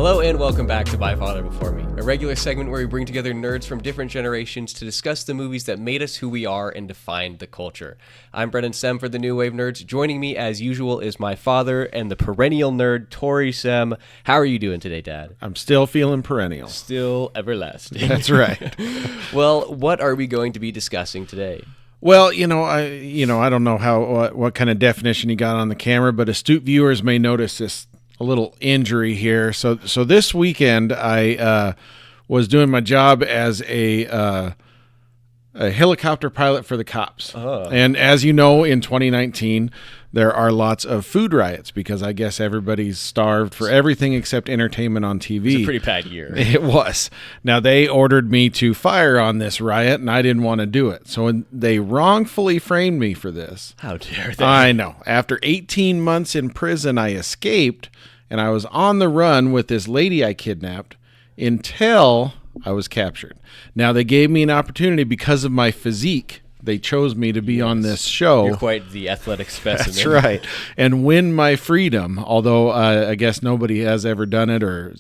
Hello and welcome back to My Father Before Me, a regular segment where we bring together nerds from different generations to discuss the movies that made us who we are and defined the culture. I'm Brennan Sem for the New Wave Nerds. Joining me as usual is my father and the perennial nerd, Tory Sem. How are you doing today, Dad? I'm still feeling perennial. Still everlasting. That's right. Well, what are we going to be discussing today? Well, I don't know what kind of definition you got on the camera, but astute viewers may notice this a little injury here. So this weekend I was doing my job as a helicopter pilot for the cops. And as you know, in 2019, there are lots of food riots because I guess everybody's starved for everything except entertainment on TV. It's a pretty bad year. It was. Now, they ordered me to fire on this riot, and I didn't want to do it. So they wrongfully framed me for this. How dare they? I know. After 18 months in prison, I escaped, and I was on the run with this lady I kidnapped until I was captured. Now, they gave me an opportunity because of my physique. They chose me to be on this show. You're quite the athletic specimen. That's right. And win my freedom, although I guess nobody has ever done it, or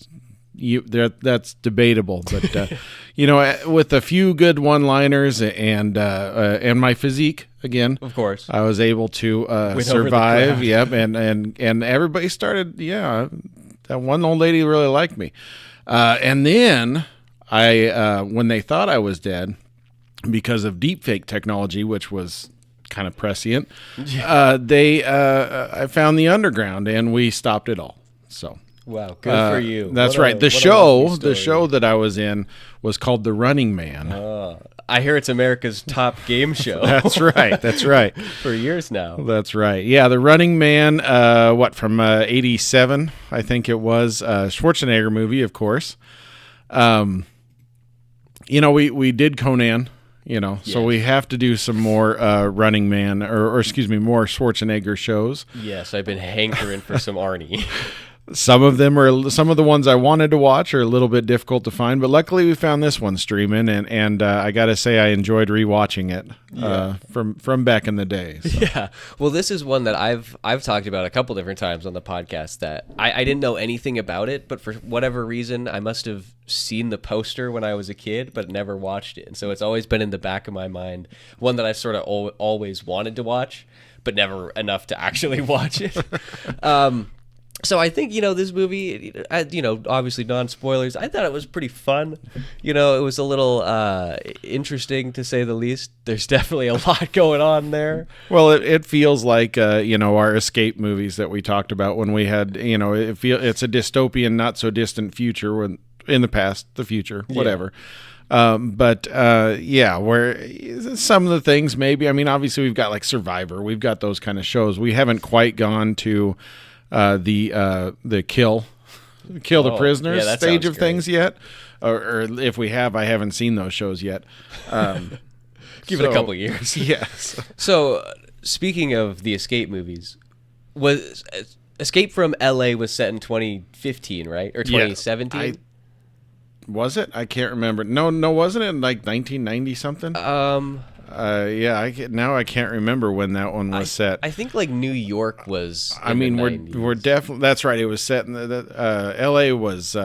that's debatable. But, with a few good one-liners and my physique, again, of course, I was able to survive. Yep, and everybody started, that one old lady really liked me. And then when they thought I was dead, because of deepfake technology, which was kind of prescient, I found the underground and we stopped it all. So wow, good for you. That's right. The show that I was in was called The Running Man. I hear it's America's top game show. That's right. That's right. For years now. That's right. Yeah, The Running Man. From '87? I think it was Schwarzenegger movie, of course. We did Conan. Yes. So we have to do some more Running Man, or more Schwarzenegger shows. Yes, I've been hankering for some Arnie. Some of the ones I wanted to watch are a little bit difficult to find, but luckily we found this one streaming, and I got to say I enjoyed rewatching it from back in the day. So. Yeah, well, this is one that I've talked about a couple different times on the podcast that I didn't know anything about it, but for whatever reason I must have seen the poster when I was a kid, but never watched it, and so it's always been in the back of my mind. One that I've sort of always wanted to watch, but never enough to actually watch it. So I think, this movie, obviously non-spoilers, I thought it was pretty fun. It was a little interesting, to say the least. There's definitely a lot going on there. Well, it feels like, our escape movies that we talked about when we had, it's a dystopian, not so distant future, when in the past, the future, whatever. Yeah. Where some of the things maybe, obviously we've got like Survivor, we've got those kind of shows. We haven't quite gone to the kill the prisoners stage of things yet, or if we have, I haven't seen those shows yet. Give it a couple years. Yes. So speaking of the escape movies, was Escape from LA was set in 2015, right, or 2017? Was it? I can't remember. No, wasn't it in like 1990 something? I can't remember when that one was set. I think like New York was. We're definitely. That's right. It was set in L.A. was.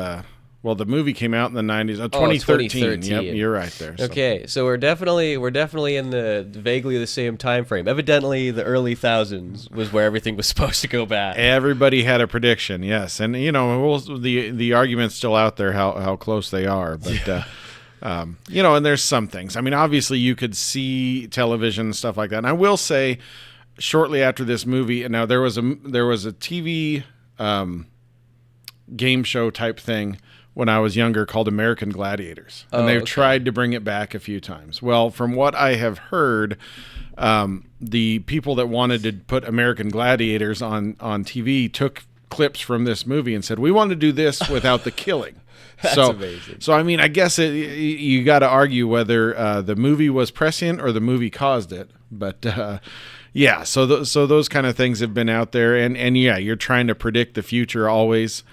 The movie came out in the 90s. 2013. Yep, you're right there. So. Okay, so we're definitely in the vaguely the same time frame. Evidently, the early thousands was where everything was supposed to go bad. Everybody had a prediction, yes, and the argument's still out there how close they are, but. And there's some things. Obviously you could see television and stuff like that. And I will say, shortly after this movie, and now there was a TV game show type thing when I was younger called American Gladiators, and they've tried to bring it back a few times. Well, from what I have heard, the people that wanted to put American Gladiators on TV took clips from this movie and said, we want to do this without the killing. That's amazing. So I guess you got to argue whether the movie was prescient or the movie caused it. But so those kind of things have been out there, and you're trying to predict the future always.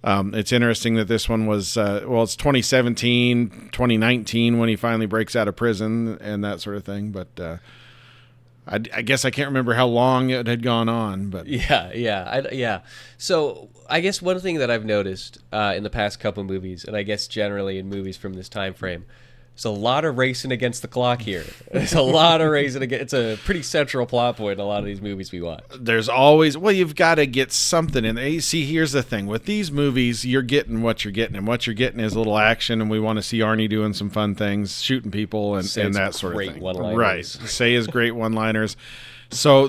It's interesting that this one was it's 2017, 2019 when he finally breaks out of prison and that sort of thing. But I guess I can't remember how long it had gone on, but yeah. So I guess one thing that I've noticed in the past couple movies, and I guess generally in movies from this time frame, there's a lot of racing against the clock here. There's a lot of racing against. It's a pretty central plot point in a lot of these movies we watch. There's always, you've got to get something in there. See, here's the thing. With these movies, you're getting what you're getting, and what you're getting is a little action, and we want to see Arnie doing some fun things, shooting people, and that sort of thing. Great one-liners. Right. Say his great one-liners. So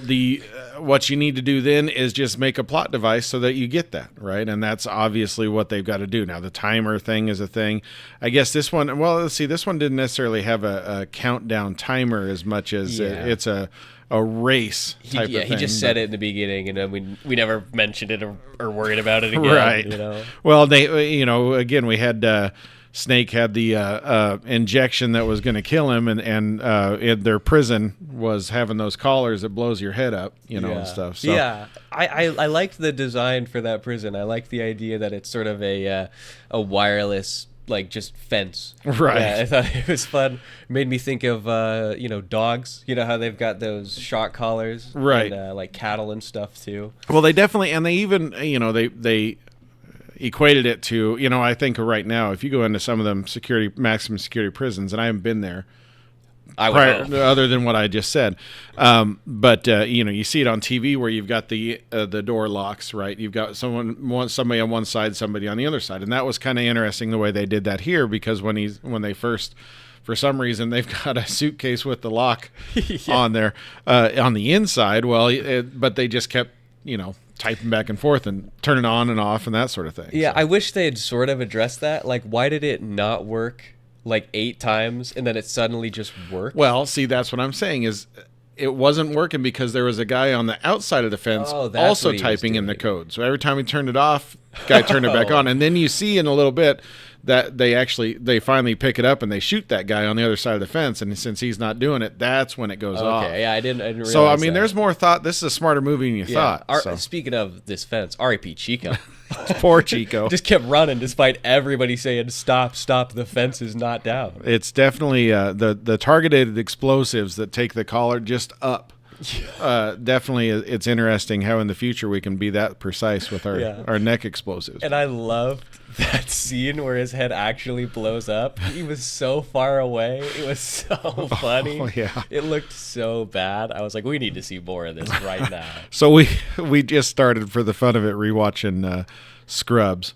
what you need to do then is just make a plot device so that you get that, right? And that's obviously what they've got to do. Now, the timer thing is a thing. I guess this one, let's see, this one didn't necessarily have a countdown timer as much as it's a race type of thing. He just said it in the beginning, and then we never mentioned it or worried about it again. Right. Well, they, again, we had... Snake had the injection that was going to kill him, and their prison was having those collars that blows your head up, and stuff. So. Yeah, I liked the design for that prison. I liked the idea that it's sort of a wireless, like, just fence. Right. Yeah, I thought it was fun. It made me think of dogs. You know how they've got those shock collars, right? And, like cattle and stuff too. Well, they definitely, and they even they equated it to, I think right now, if you go into some of them maximum security prisons, and I haven't been there other than what I just said, but you see it on TV where you've got the door locks, right? You've got somebody on one side, somebody on the other side, and that was kind of interesting the way they did that here, because when they first, for some reason, they've got a suitcase with the lock on there on the inside. But they just kept typing back and forth and turning on and off and that sort of thing. Yeah, so. I wish they had sort of addressed that. Like, why did it not work like 8 times and then it suddenly just worked? Well, see, that's what I'm saying is it wasn't working because there was a guy on the outside of the fence also typing in the code. So every time he turned it off, guy turned it back on. And then you see in a little bit that they finally pick it up and they shoot that guy on the other side of the fence. And since he's not doing it, that's when it goes off. Okay, yeah, I didn't realize So, I mean, there's more thought. This is a smarter movie than you thought. Speaking of this fence, R.I.P. Chico. Poor Chico. Just kept running despite everybody saying, stop, the fence is not down. It's definitely the targeted explosives that take the collar just up. Definitely, it's interesting how in the future we can be that precise with our neck explosives. And I loved that scene where his head actually blows up. He was so far away. It was so funny. Oh, yeah. It looked so bad. I was like, we need to see more of this right now. So we just started, for the fun of it, rewatching Scrubs.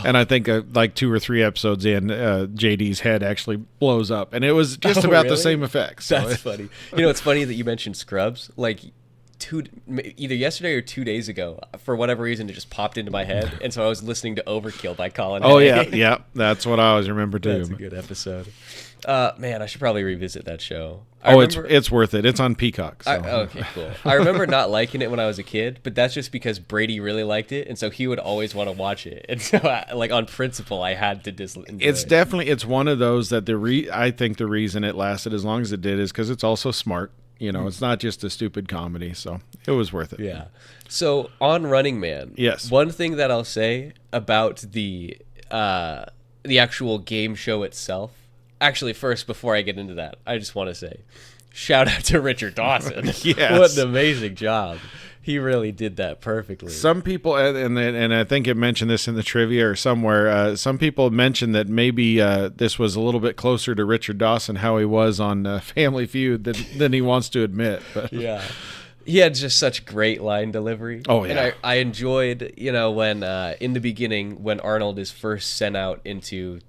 And I think like 2 or 3 episodes in, JD's head actually blows up, and it was just about the same effect. So that's funny. It's funny that you mentioned Scrubs. Like either yesterday or 2 days ago, for whatever reason, it just popped into my head, and so I was listening to Overkill by Colin. Oh yeah, that's what I always remember too. That's a good episode. Man, I should probably revisit that show. It's worth it. It's on Peacock. So. Okay, cool. I remember not liking it when I was a kid, but that's just because Brady really liked it, and so he would always want to watch it. And so, on principle, I had to enjoy It's it. definitely, it's one of those that I think the reason it lasted as long as it did is because it's also smart. It's not just a stupid comedy, so it was worth it. Yeah. So on Running Man, yes. One thing that I'll say about the actual game show itself. Actually, first, before I get into that, I just want to say, shout out to Richard Dawson. Yes. What an amazing job. He really did that perfectly. Some people, and I think it mentioned this in the trivia or somewhere, some people mentioned that maybe this was a little bit closer to Richard Dawson, how he was on Family Feud, than he wants to admit. But. Yeah. He had just such great line delivery. Oh, yeah. And I enjoyed, when in the beginning, when Arnold is first sent out into...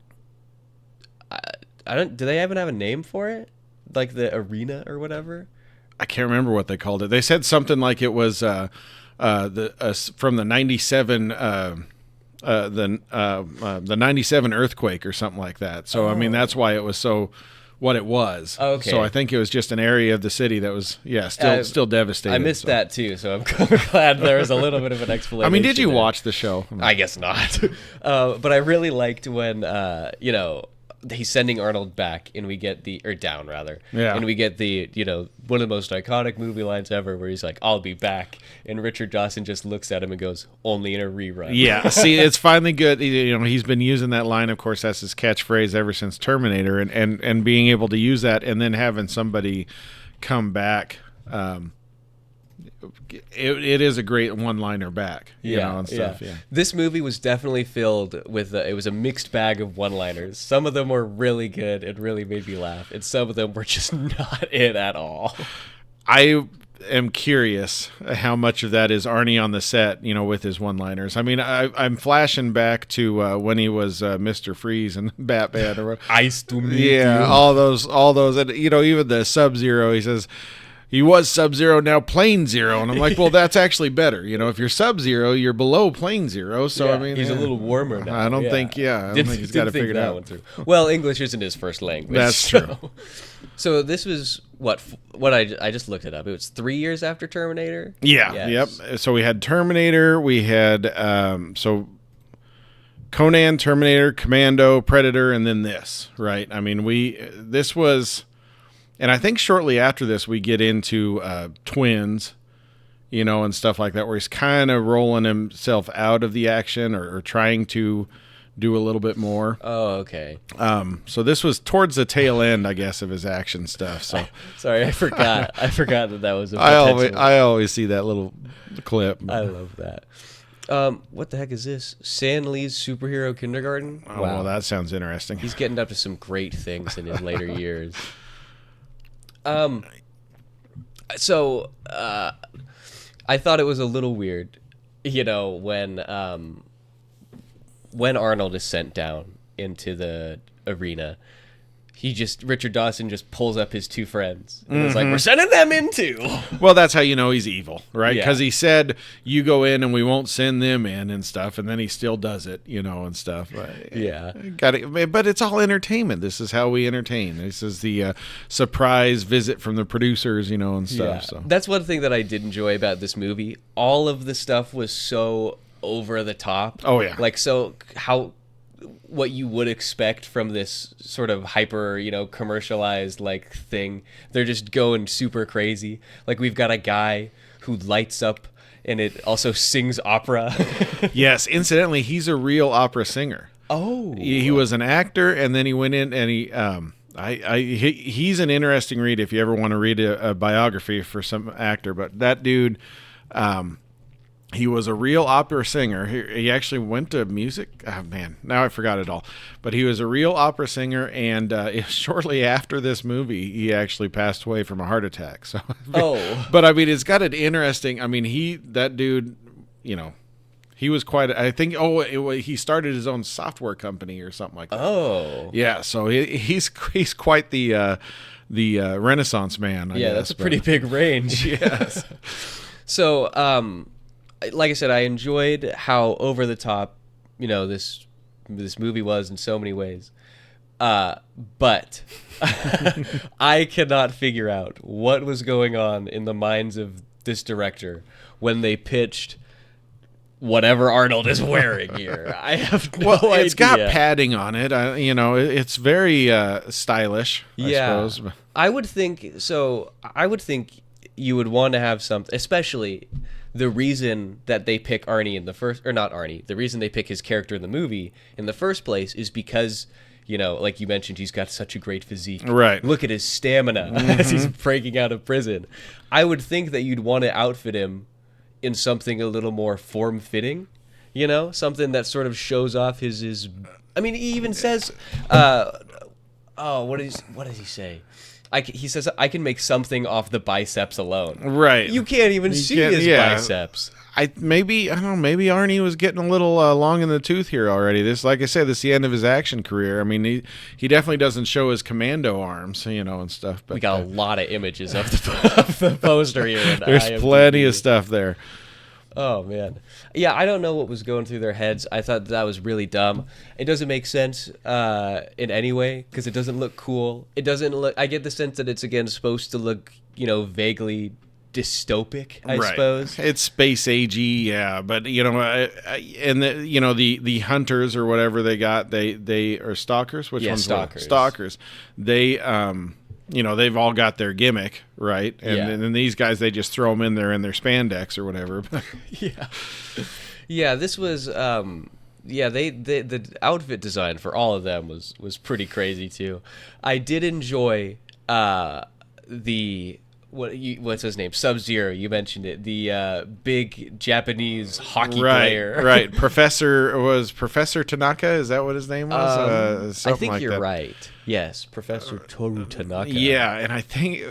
do they even have a name for it? Like the arena or whatever? I can't remember what they called it. They said something like it was from the 97 the 97 earthquake or something like that. So I mean that's why it was so what it was. Okay. So I think it was just an area of the city that was still devastated. I missed that too, so I'm glad there was a little bit of an explanation. I mean, did you watch the show? I guess not. But I really liked when he's sending Arnold back, and we get and we get the one of the most iconic movie lines ever, where he's like, "I'll be back," and Richard Dawson just looks at him and goes, "Only in a rerun." Yeah, see, it's finally good. He's been using that line. Of course, that's his catchphrase ever since Terminator, and being able to use that, and then having somebody come back it is a great one-liner back, you know, and stuff. Yeah. This movie was definitely filled with it was a mixed bag of one-liners. Some of them were really good and really made me laugh, and some of them were just not it at all. I am curious how much of that is Arnie on the set, you know, with his one-liners. I mean, I'm flashing back to when he was Mr. Freeze and Batman, or Ice to me. Yeah, all those, and you know, even the Sub-Zero. He says, he was Sub-Zero, now Plane Zero. And I'm like, well, that's actually better. You know, if you're Sub-Zero, you're below Plane Zero. So, I mean, he's a little warmer now. I don't think he's got to figure it out. Well, English isn't his first language. That's true. So this was what I just looked it up. It was 3 years after Terminator? Yeah. Yes. Yep. So we had Terminator. We had, Conan, Terminator, Commando, Predator, and then this, right? I mean, this was... And I think shortly after this, we get into Twins, you know, and stuff like that, where he's kind of rolling himself out of the action or trying to do a little bit more. Oh, okay. So this was towards the tail end, I guess, of his action stuff. So sorry, I forgot. I forgot that was a I always see that little clip. I love that. What the heck is this? Stan Lee's Superhero Kindergarten? Oh, wow. Well, that sounds interesting. He's getting up to some great things in his later years. So I thought it was a little weird, you know, when Arnold is sent down into the arena, Richard Dawson just pulls up his two friends and is like, we're sending them in too. Well, that's how you know he's evil, right? Yeah. Because he said, you go in and we won't send them in and stuff, and then he still does it, you know, and stuff. Yeah. But it's all entertainment. This is how we entertain. This is the surprise visit from the producers, you know, and stuff. Yeah. So That's one thing that I did enjoy about this movie. All of the stuff was so over the top. Oh, yeah. Like, so what you would expect from this sort of hyper, you know, commercialized like thing. They're just going super crazy. Like, we've got a guy who lights up and it also sings opera. Yes, incidentally, he's a real opera singer. Oh. He was an actor, and then he went in and he's an interesting read if you ever want to read a biography for some actor. But that dude, he was a real opera singer. He actually went to music. Oh, man, now I forgot it all. But he was a real opera singer, and shortly after this movie, he actually passed away from a heart attack. So, but I mean, it's got an interesting. I mean, that dude, you know, he was quite. I think. He started his own software company or something like that. Oh, yeah. So he's quite the Renaissance man. I guess, that's a pretty big range. Yes. So, like I said, I enjoyed how over the top, you know, this movie was in so many ways. But I cannot figure out what was going on in the minds of this director when they pitched whatever Arnold is wearing here. I have no idea. It's got padding on it. You know, it's very stylish, I suppose. I would think so. I would think you would want to have something, especially the reason that they pick Arnie in the first, or not Arnie, the reason they pick his character in the movie in the first place is because, you know, like you mentioned, he's got such a great physique. Right. Look at his stamina as he's breaking out of prison. I would think that you'd want to outfit him in something a little more form-fitting, you know, something that sort of shows off his. I mean, he even says, what does he say? He says, I can make something off the biceps alone. Right. You can't even see his biceps. Maybe Arnie was getting a little long in the tooth here already. Like I said, this is the end of his action career. I mean, he definitely doesn't show his commando arms, you know, and stuff. But we got a lot of images of the poster here. There's plenty of stuff there. Oh, man. Yeah, I don't know what was going through their heads. I thought that was really dumb. It doesn't make sense in any way because it doesn't look cool. It doesn't look... I get the sense that it's, again, supposed to look, you know, vaguely dystopic, I suppose. It's space agey, yeah. But, you know, and, the hunters or whatever they got, they are stalkers? Which one's Stalkers. Stalkers. They... you know, they've all got their gimmick, right? And then these guys, they just throw them in there in their spandex or whatever. Yeah, this was the outfit design for all of them was pretty crazy too. I did enjoy the what's his name? Sub-Zero. You mentioned it. The big Japanese hockey Right, player. right. Professor Tanaka. Is that what his name was? I think like you're that. right. Yes, Professor Toru Tanaka. Yeah, and I think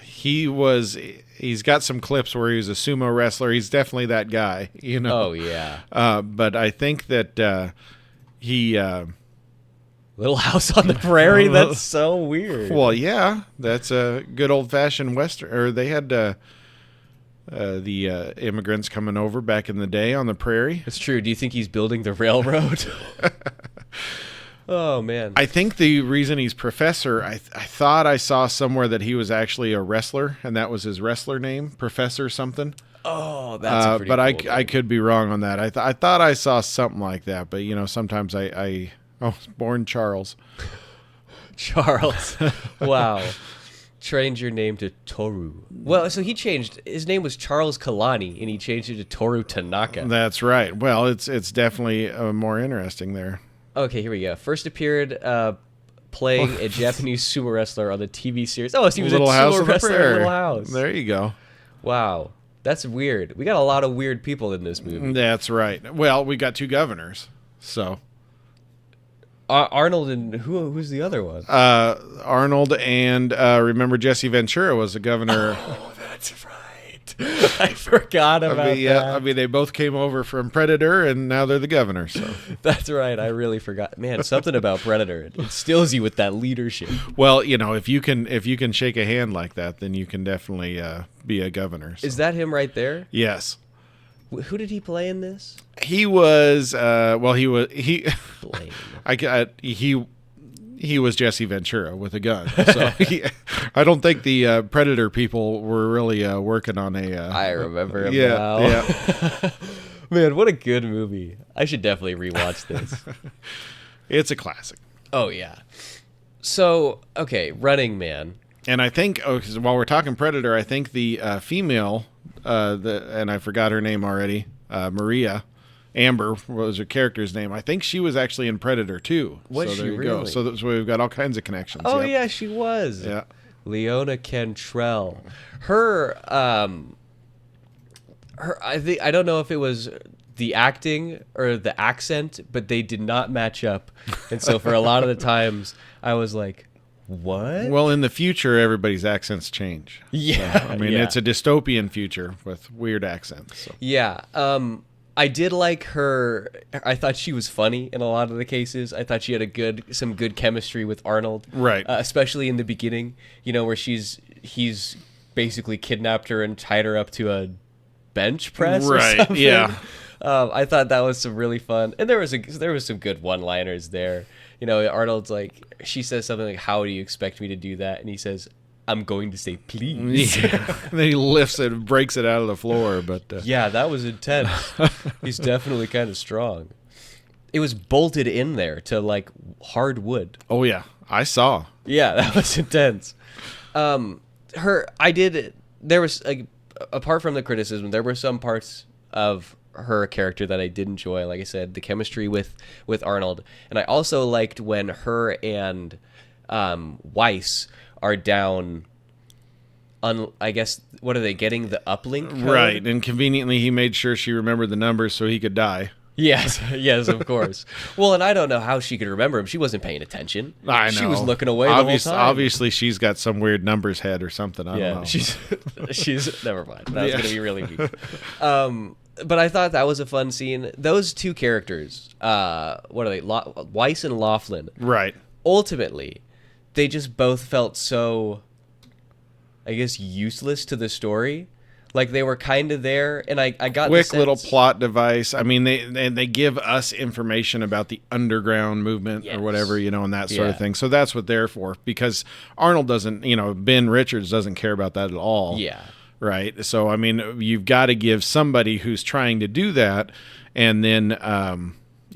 he's got some clips where he was a sumo wrestler. He's definitely that guy, you know. Oh yeah. But I think that he. Little House on the Prairie. That's so weird. Well, yeah, that's a good old fashioned western. Or they had the immigrants coming over back in the day on the prairie. It's true. Do you think he's building the railroad? Oh man. I think the reason he's professor, I thought I saw somewhere that he was actually a wrestler, and that was his wrestler name, Professor something. Oh, that's a pretty but cool I name. could be wrong on that. I thought I saw something like that, but you know, sometimes I was born Charles. Charles. Wow. Changed your name to Toru. Well, so he changed. His name was Charles Kalani, and he changed it to Toru Tanaka. That's right. Well, it's definitely more interesting there. Okay, here we go. First appeared playing a Japanese sumo wrestler on the TV series. Oh, so he was Little a House sumo on the wrestler in Prairie. Little House. There you go. Wow. That's weird. We got a lot of weird people in this movie. That's right. Well, we got two governors, so. Arnold and who's the other one? Arnold and remember Jesse Ventura was the governor. Oh, that's right. I forgot about that. I mean, they both came over from Predator, and now they're the governor. So That's right. I really forgot. Man, something about Predator. It instills you with that leadership. well, you know, if you can shake a hand like that, then you can definitely be a governor. So. Is that him right there? Yes. Who did he play in this? He was he was Jesse Ventura with a gun. So I don't think the Predator people were really working on a. I remember him yeah, now. yeah. Man, what a good movie. I should definitely rewatch this. It's a classic. Oh, yeah. So, okay, Running Man. And I think, 'cause while we're talking Predator, I think the female, and I forgot her name already, Maria. Amber was her character's name. I think she was actually in Predator too. Was so she there you go. go. So we've got all kinds of connections. Oh, Yep. yeah, she was. Yeah. Leona Cantrell. Her, I don't know if it was the acting or the accent, but they did not match up. And so for a lot of the times, I was like, what? Well, in the future, everybody's accents change. Yeah. So, I mean, yeah. it's a dystopian future with weird accents. So. Yeah. I did like her. I thought she was funny in a lot of the cases. I thought she had some good chemistry with Arnold. Right. Especially in the beginning, you know, where he's basically kidnapped her and tied her up to a bench press or Right, something. yeah. I thought that was some really fun. And there was some good one-liners there. You know, Arnold's like, she says something like, "How do you expect me to do that?" And he says, "I'm going to say please." Yeah. And then he lifts it and breaks it out of the floor. But Yeah, that was intense. He's definitely kind of strong. It was bolted in there to like hard wood. oh yeah, I saw. Yeah, that was intense. There was like, apart from the criticism, there were some parts of her character that I did enjoy. Like I said, the chemistry with Arnold, and I also liked when her and Weiss are down on, I guess, what are they getting, the uplink code? Right, and conveniently he made sure she remembered the numbers so he could die. Yes, of course. Well, and I don't know how she could remember him. She wasn't paying attention. I know. She was looking away the whole time. Obviously, she's got some weird numbers head or something. I don't know. she's never mind. That was Yeah. going to be really weak. But I thought that was a fun scene. Those two characters, what are they? Weiss and Laughlin. Right. Ultimately, they just both felt so, I guess, useless to the story. Like they were kind of there, and I got Quick the sense, little plot device. I mean, they give us information about the underground movement Yes. or whatever, you know, and that sort of Yeah. thing. So that's what they're for. Because Arnold doesn't, you know, Ben Richards doesn't care about that at all. Yeah. Right. So I mean, you've got to give somebody who's trying to do that, and then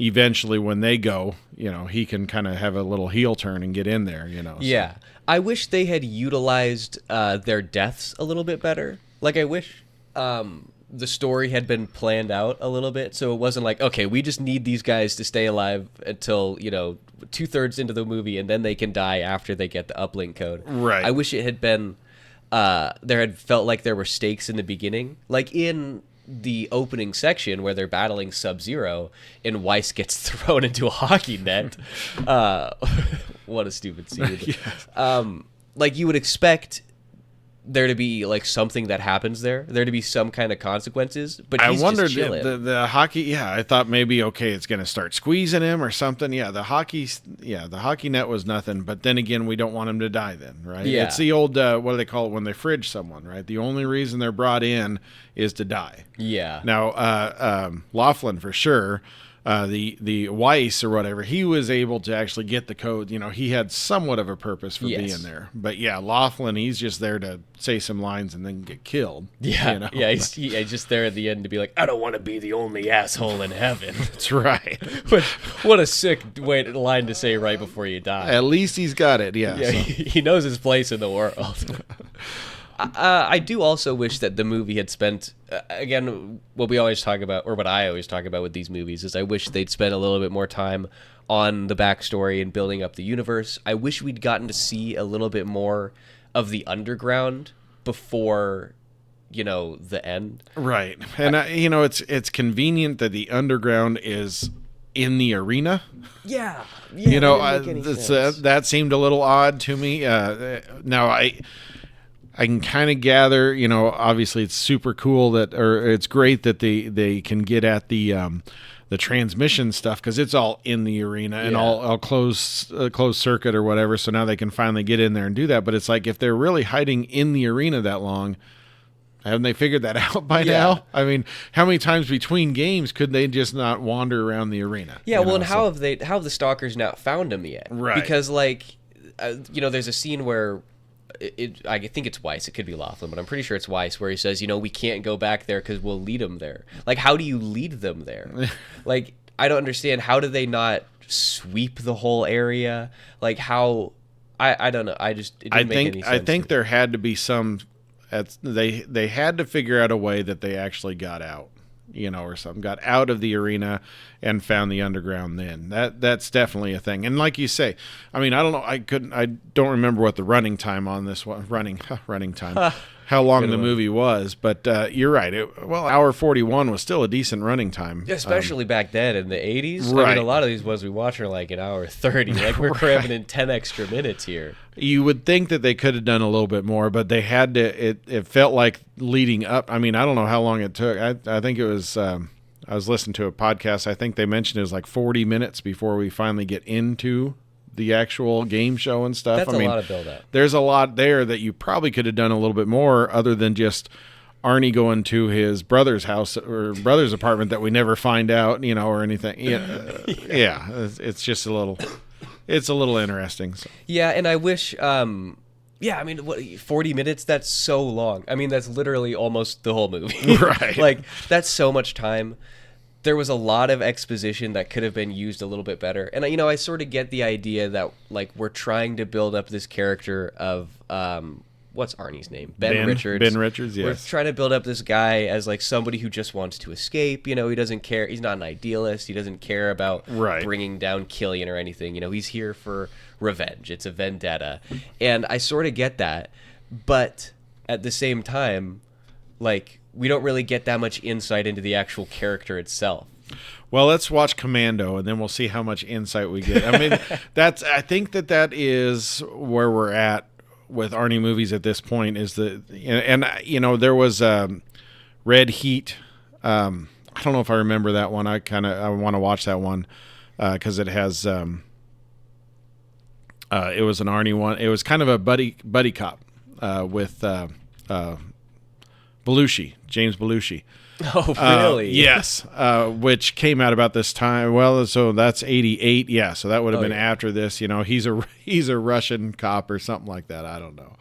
eventually when they go, you know, he can kind of have a little heel turn and get in there. You know. So. Yeah. I wish they had utilized their deaths a little bit better. Like, I wish the story had been planned out a little bit, so it wasn't like, okay, we just need these guys to stay alive until, you know, 2/3 into the movie, and then they can die after they get the uplink code. Right. I wish it had been there had felt like there were stakes in the beginning. Like in the opening section where they're battling Sub-Zero and Weiss gets thrown into a hockey net. What a stupid scene. Yeah. Like you would expect there to be like something that happens there to be some kind of consequences, but he's I wondered just chilling. the hockey. Yeah, I thought maybe okay, it's going to start squeezing him or something. Yeah, the hockey net was nothing. But then again, we don't want him to die. Then, right? Yeah. It's the old what do they call it when they fridge someone? Right. The only reason they're brought in is to die. Yeah. Now, Laughlin for sure. The Weiss or whatever, he was able to actually get the code. You know, he had somewhat of a purpose for being there. But yeah, Laughlin, he's just there to say some lines and then get killed. Yeah, you know? yeah, he's just there at the end to be like, I don't want to be the only asshole in heaven. That's right. But what a sick line to say right before you die. At least he's got it. Yeah, yeah, he knows his place in the world. I do also wish that the movie had spent, again, what we always talk about, or what I always talk about with these movies, is I wish they'd spent a little bit more time on the backstory and building up the universe. I wish we'd gotten to see a little bit more of the underground before, you know, the end. Right. And, it's convenient that the underground is in the arena. Yeah. You know, that seemed a little odd to me. Now, I can kind of gather, you know, obviously it's super cool or it's great that they can get at the transmission stuff because it's all in the arena and all closed circuit or whatever. So now they can finally get in there and do that. But it's like if they're really hiding in the arena that long, haven't they figured that out by now? I mean, how many times between games could they just not wander around the arena? Yeah, well, and how have the Stalkers not found him yet? Right. Because there's a scene where. I think it's Weiss. It could be Laughlin, but I'm pretty sure it's Weiss where he says, we can't go back there because we'll lead them there. Like, how do you lead them there? Like, I don't understand. How do they not sweep the whole area? Like, how? I don't know. It didn't make any sense. I think there had to be some. They had to figure out a way that they actually got out. Or something, got out of the arena and found the underground then. That's definitely a thing. And like you say, I mean, I don't know, I don't remember what the running time on this was, running time, how long the movie was, but you're right. Hour 41 was still a decent running time. Especially back then in the 80s. Right. I mean, a lot of these ones we watch are like an hour 30. Like we're cramming in 10 extra minutes here. You would think that they could have done a little bit more, but they had to. It felt like leading up. I mean, I don't know how long it took. I think it was. I was listening to a podcast. I think they mentioned it was like 40 minutes before we finally get into the actual game show and stuff. That's a lot of build-up. There's a lot there that you probably could have done a little bit more, other than just Arnie going to his brother's house or brother's apartment that we never find out, or anything. Yeah, it's just a little. It's a little interesting. So. Yeah, and I wish, 40 minutes, that's so long. I mean, that's literally almost the whole movie. Right. Like, that's so much time. There was a lot of exposition that could have been used a little bit better. And, I sort of get the idea that, like, we're trying to build up this character of, what's Arnie's name? Ben Richards. Ben Richards, yes. We're trying to build up this guy as like somebody who just wants to escape. He doesn't care. He's not an idealist. He doesn't care about bringing down Killian or anything. He's here for revenge. It's a vendetta. And I sort of get that. But at the same time, like, we don't really get that much insight into the actual character itself. Well, let's watch Commando, and then we'll see how much insight we get. I mean, I think that is where we're at with Arnie movies at this point, is there was Red Heat. I don't know if I remember that one. I want to watch that one because it has it was an Arnie one. It was kind of a buddy cop with Belushi, James Belushi. Oh, really? Yes, which came out about this time. Well, so that's 88. Yeah, so that would have been after this. He's a Russian cop or something like that. I don't know.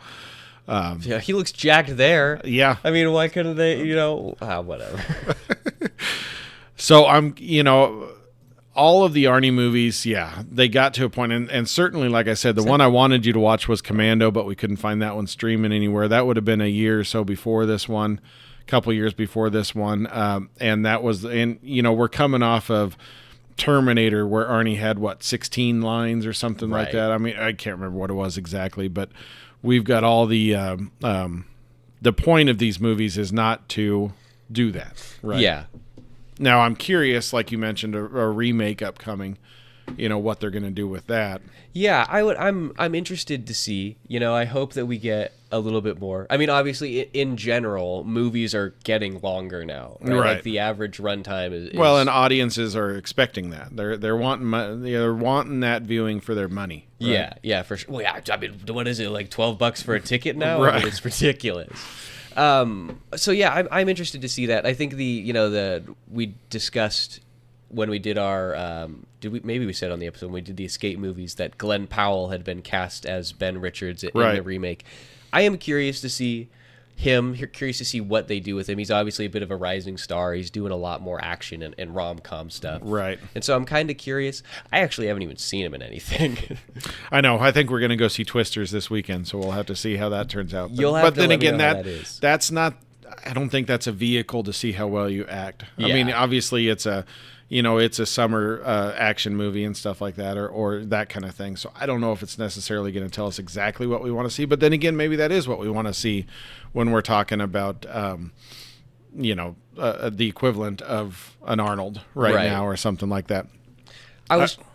Yeah, he looks jacked there. Yeah. I mean, why couldn't they, whatever. So all of the Arnie movies, they got to a point, and certainly, like I said, the one I wanted you to watch was Commando, but we couldn't find that one streaming anywhere. That would have been a year or so before this one. Couple years before this one, and that was, and we're coming off of Terminator, where Arnie had 16 lines or something like that. I mean, I can't remember what it was exactly, but we've got all the point of these movies is not to do that. Right. Yeah. Now I'm curious, like you mentioned, a remake upcoming. What they're going to do with that. Yeah, I'm interested to see. I hope that we get a little bit more. I mean, obviously, in general, movies are getting longer now. Right. Like the average runtime is. Well, and audiences are expecting that. They're wanting that viewing for their money. Right? Yeah, for sure. Well, yeah, I mean, what is it, like $12 for a ticket now? Right. I mean, it's ridiculous. So yeah, I'm interested to see that. I think we discussed when we did our maybe we said on the episode when we did the escape movies that Glenn Powell had been cast as Ben Richards in the remake. I am curious to see curious to see what they do with him. He's obviously a bit of a rising star. He's doing a lot more action and rom-com stuff. Right. And so I'm kind of curious. I actually haven't even seen him in anything. I know. I think we're going to go see Twisters this weekend, so we'll have to see how that turns out. You'll have to let me know how that is. That's not, I don't think that's a vehicle to see how well you act. Yeah. I mean, obviously it's a summer action movie and stuff like that, or that kind of thing. So I don't know if it's necessarily going to tell us exactly what we want to see. But then again, maybe that is what we want to see when we're talking about, the equivalent of an Arnold right now or something like that.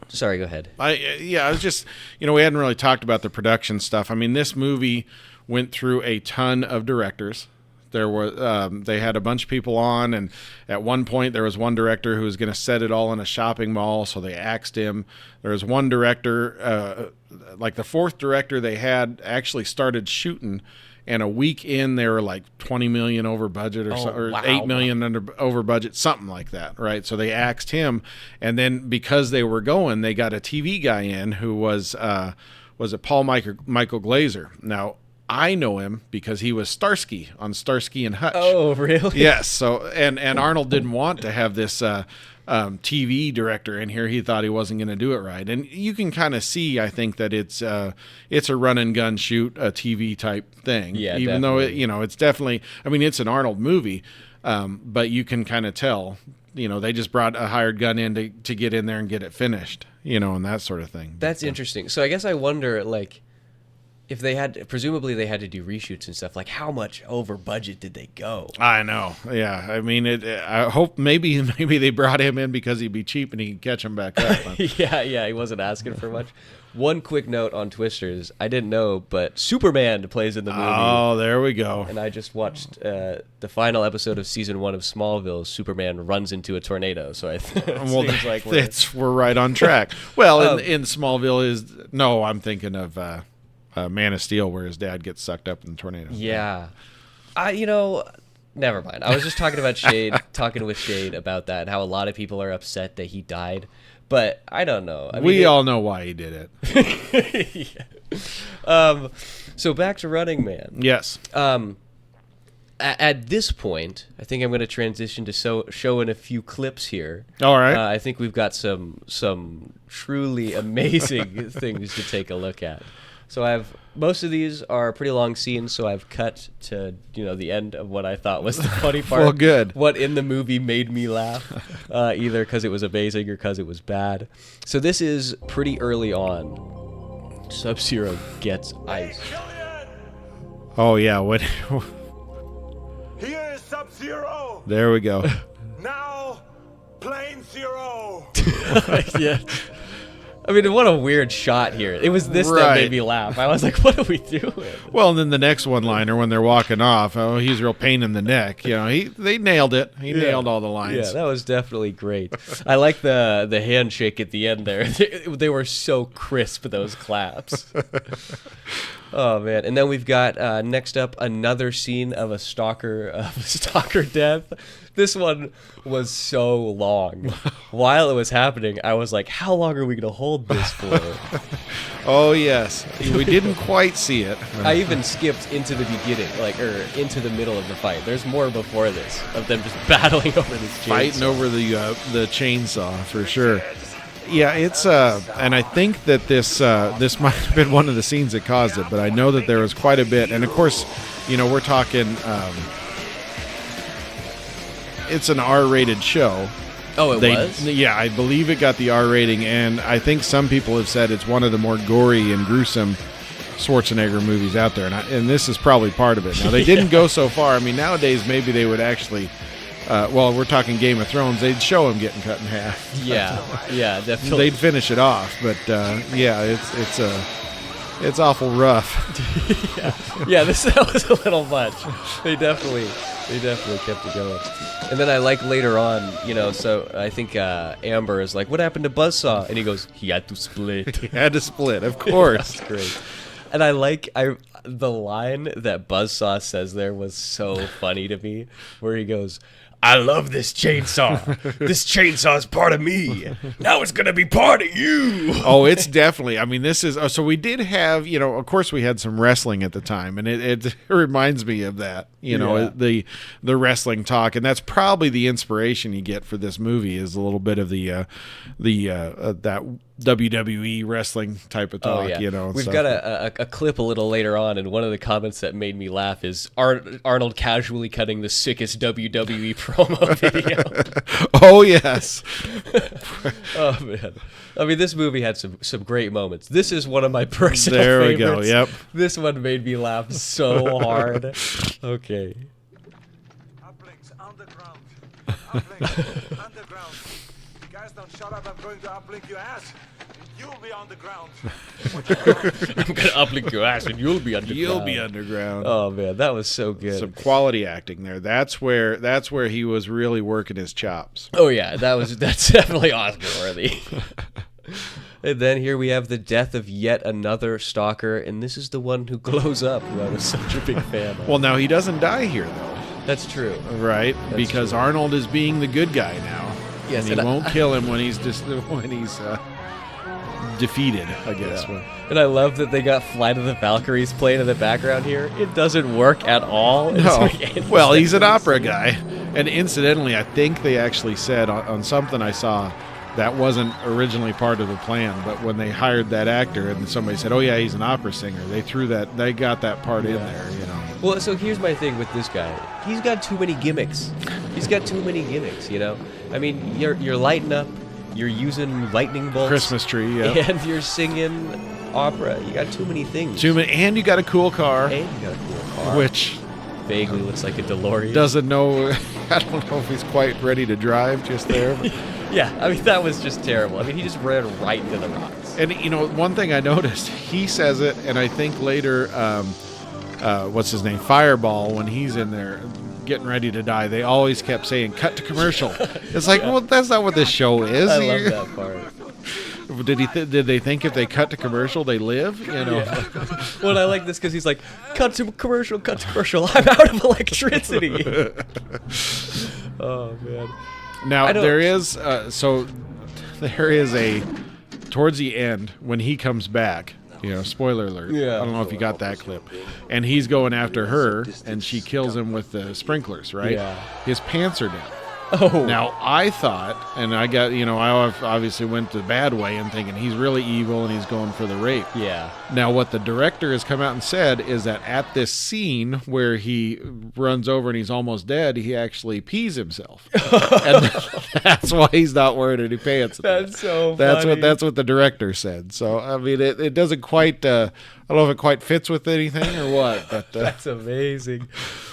Sorry, go ahead. I was just, we hadn't really talked about the production stuff. I mean, this movie went through a ton of directors. There were they had a bunch of people on, and at one point there was one director who was going to set it all in a shopping mall, so they axed him. There was one director, like the fourth director they had, actually started shooting, and a week in they were like $20 million over budget or $8 million over budget, something like that, right? So they axed him, and then because they were going, they got a TV guy in who was it Paul Michael Glaser. Now, I know him because he was Starsky on Starsky and Hutch. Oh, really? Yes. So and Arnold didn't want to have this TV director in here. He thought he wasn't going to do it right, and you can kind of see. I think that it's a run and gun shoot, a TV type thing. Yeah, even definitely. though it's definitely. I mean, it's an Arnold movie, but you can kind of tell. They just brought a hired gun in to get in there and get it finished. And that sort of thing. That's interesting. So I guess I wonder, like, if they presumably they had to do reshoots and stuff, like how much over budget did they go? I know. Yeah. I mean, I hope maybe they brought him in because he'd be cheap and he could catch him back up. Yeah. He wasn't asking for much. One quick note on Twisters. I didn't know, but Superman plays in the movie. Oh, there we go. And I just watched the final episode of season 1 of Smallville. Superman runs into a tornado. So seems like we're right on track. Well, in Smallville I'm thinking of Man of Steel, where his dad gets sucked up in the tornado. Yeah. Never mind. I was just talking with Shade about that, and how a lot of people are upset that he died. But I don't know. We all know why he did it. Yeah. So back to Running Man. Yes. At this point, I think I'm going to transition to showing a few clips here. All right. I think we've got some truly amazing things to take a look at. So most of these are pretty long scenes, so I've cut to the end of what I thought was the funny part. Well, good. What in the movie made me laugh, either because it was amazing or because it was bad. So this is pretty early on. Sub-Zero gets ice. Oh yeah, what? Here is Sub-Zero. There we go. Now, Plane Zero. Yeah. I mean, what a weird shot here. It was this that made me laugh. I was like, what are we doing? Well, and then the next one-liner when they're walking off, he's a real pain in the neck. They nailed it. He nailed all the lines. Yeah, that was definitely great. I like the handshake at the end there. They were so crisp, those claps. Oh, man. And then we've got, next up, another scene of a stalker death. This one was so long. While it was happening, I was like, how long are we going to hold this for? Oh, yes. We didn't quite see it. I even skipped into the beginning, or into the middle of the fight. There's more before this, of them just battling over this chainsaw. Fighting over the chainsaw, for sure. Yeah, it's and I think that this might have been one of the scenes that caused it, but I know that there was quite a bit. And of course, we're talking it's an R-rated show. Oh, it was? Yeah, I believe it got the R rating, and I think some people have said it's one of the more gory and gruesome Schwarzenegger movies out there, and this is probably part of it. Now, they didn't go so far. I mean, nowadays maybe they would actually, well, we're talking Game of Thrones, they'd show him getting cut in half. Yeah, definitely. They'd finish it off, but yeah, it's awful rough. yeah, that was a little much. They definitely kept it going. And then I like later on, so I think Amber is like, "What happened to Buzzsaw?" And he goes, "He had to split." He had to split, of course. That's great. And I like the line that Buzzsaw says there was so funny to me, where he goes, "I love this chainsaw. This chainsaw is part of me. Now it's going to be part of you." Oh, it's definitely. I mean, this is. So we did have, of course, we had some wrestling at the time, and it reminds me of that. The wrestling talk, and that's probably the inspiration you get for this movie is a little bit of that WWE wrestling type of talk. Oh, yeah. We've got a clip a little later on, and one of the comments that made me laugh is Arnold casually cutting the sickest WWE promo video. Oh, yes. Oh, man. I mean, this movie had some great moments. This is one of my personal favorites. There we go, yep. This one made me laugh so hard. Okay. Uplinks underground. Uplinks underground. You guys don't shut up, I'm going to uplink your ass. You'll be on the ground. I'm going to uplink your ass and you'll be underground. You'll be underground. Oh, man, that was so good. Some quality acting there. That's where he was really working his chops. Oh, yeah, that's definitely Oscar-worthy. And then here we have the death of yet another stalker, and this is the one who glows up, who I was such a big fan of. Well, now he doesn't die here, though. That's true. Right? That's because true. Arnold is being the good guy now. Yes, and he won't kill him when he's defeated, I guess. Yeah. And I love that they got Flight of the Valkyries playing in the background here. It doesn't work at all. No. Well, he's an opera guy. And incidentally, I think they actually said on something I saw that wasn't originally part of the plan, but when they hired that actor and somebody said, "Oh yeah, he's an opera singer," they got that part in there, Well, so here's my thing with this guy. He's got too many gimmicks. I mean, you're lighting up, you're using lightning bolts, Christmas tree, yeah. and you're singing opera. You got too many things. And you got a cool car. Which vaguely looks like a DeLorean. Doesn't know. I don't know if he's quite ready to drive just there. But. Yeah, I mean, that was just terrible. I mean, he just ran right into the rocks. And, one thing I noticed, he says it, and I think later, what's his name, Fireball, when he's in there getting ready to die, they always kept saying, "Cut to commercial." It's like, well, that's not what this show is. I love that part. Did they think if they cut to commercial, they live? Yeah. Well, I like this because he's like, cut to commercial. I'm out of electricity. Oh, man. Now, there is towards the end, when he comes back, spoiler alert. Yeah. I don't know if you got that clip. And he's going after her, and she kills him with the sprinklers, right? Yeah. His pants are down. Oh. Now, I thought, and I got, I obviously went the bad way and thinking he's really evil and he's going for the rape. Yeah. Now, what the director has come out and said is that at this scene where he runs over and he's almost dead, he actually pees himself. And that's why he's not wearing any pants. That's so funny. That's what the director said. So, I mean, it doesn't quite, I don't know if it quite fits with anything or what. But that's amazing.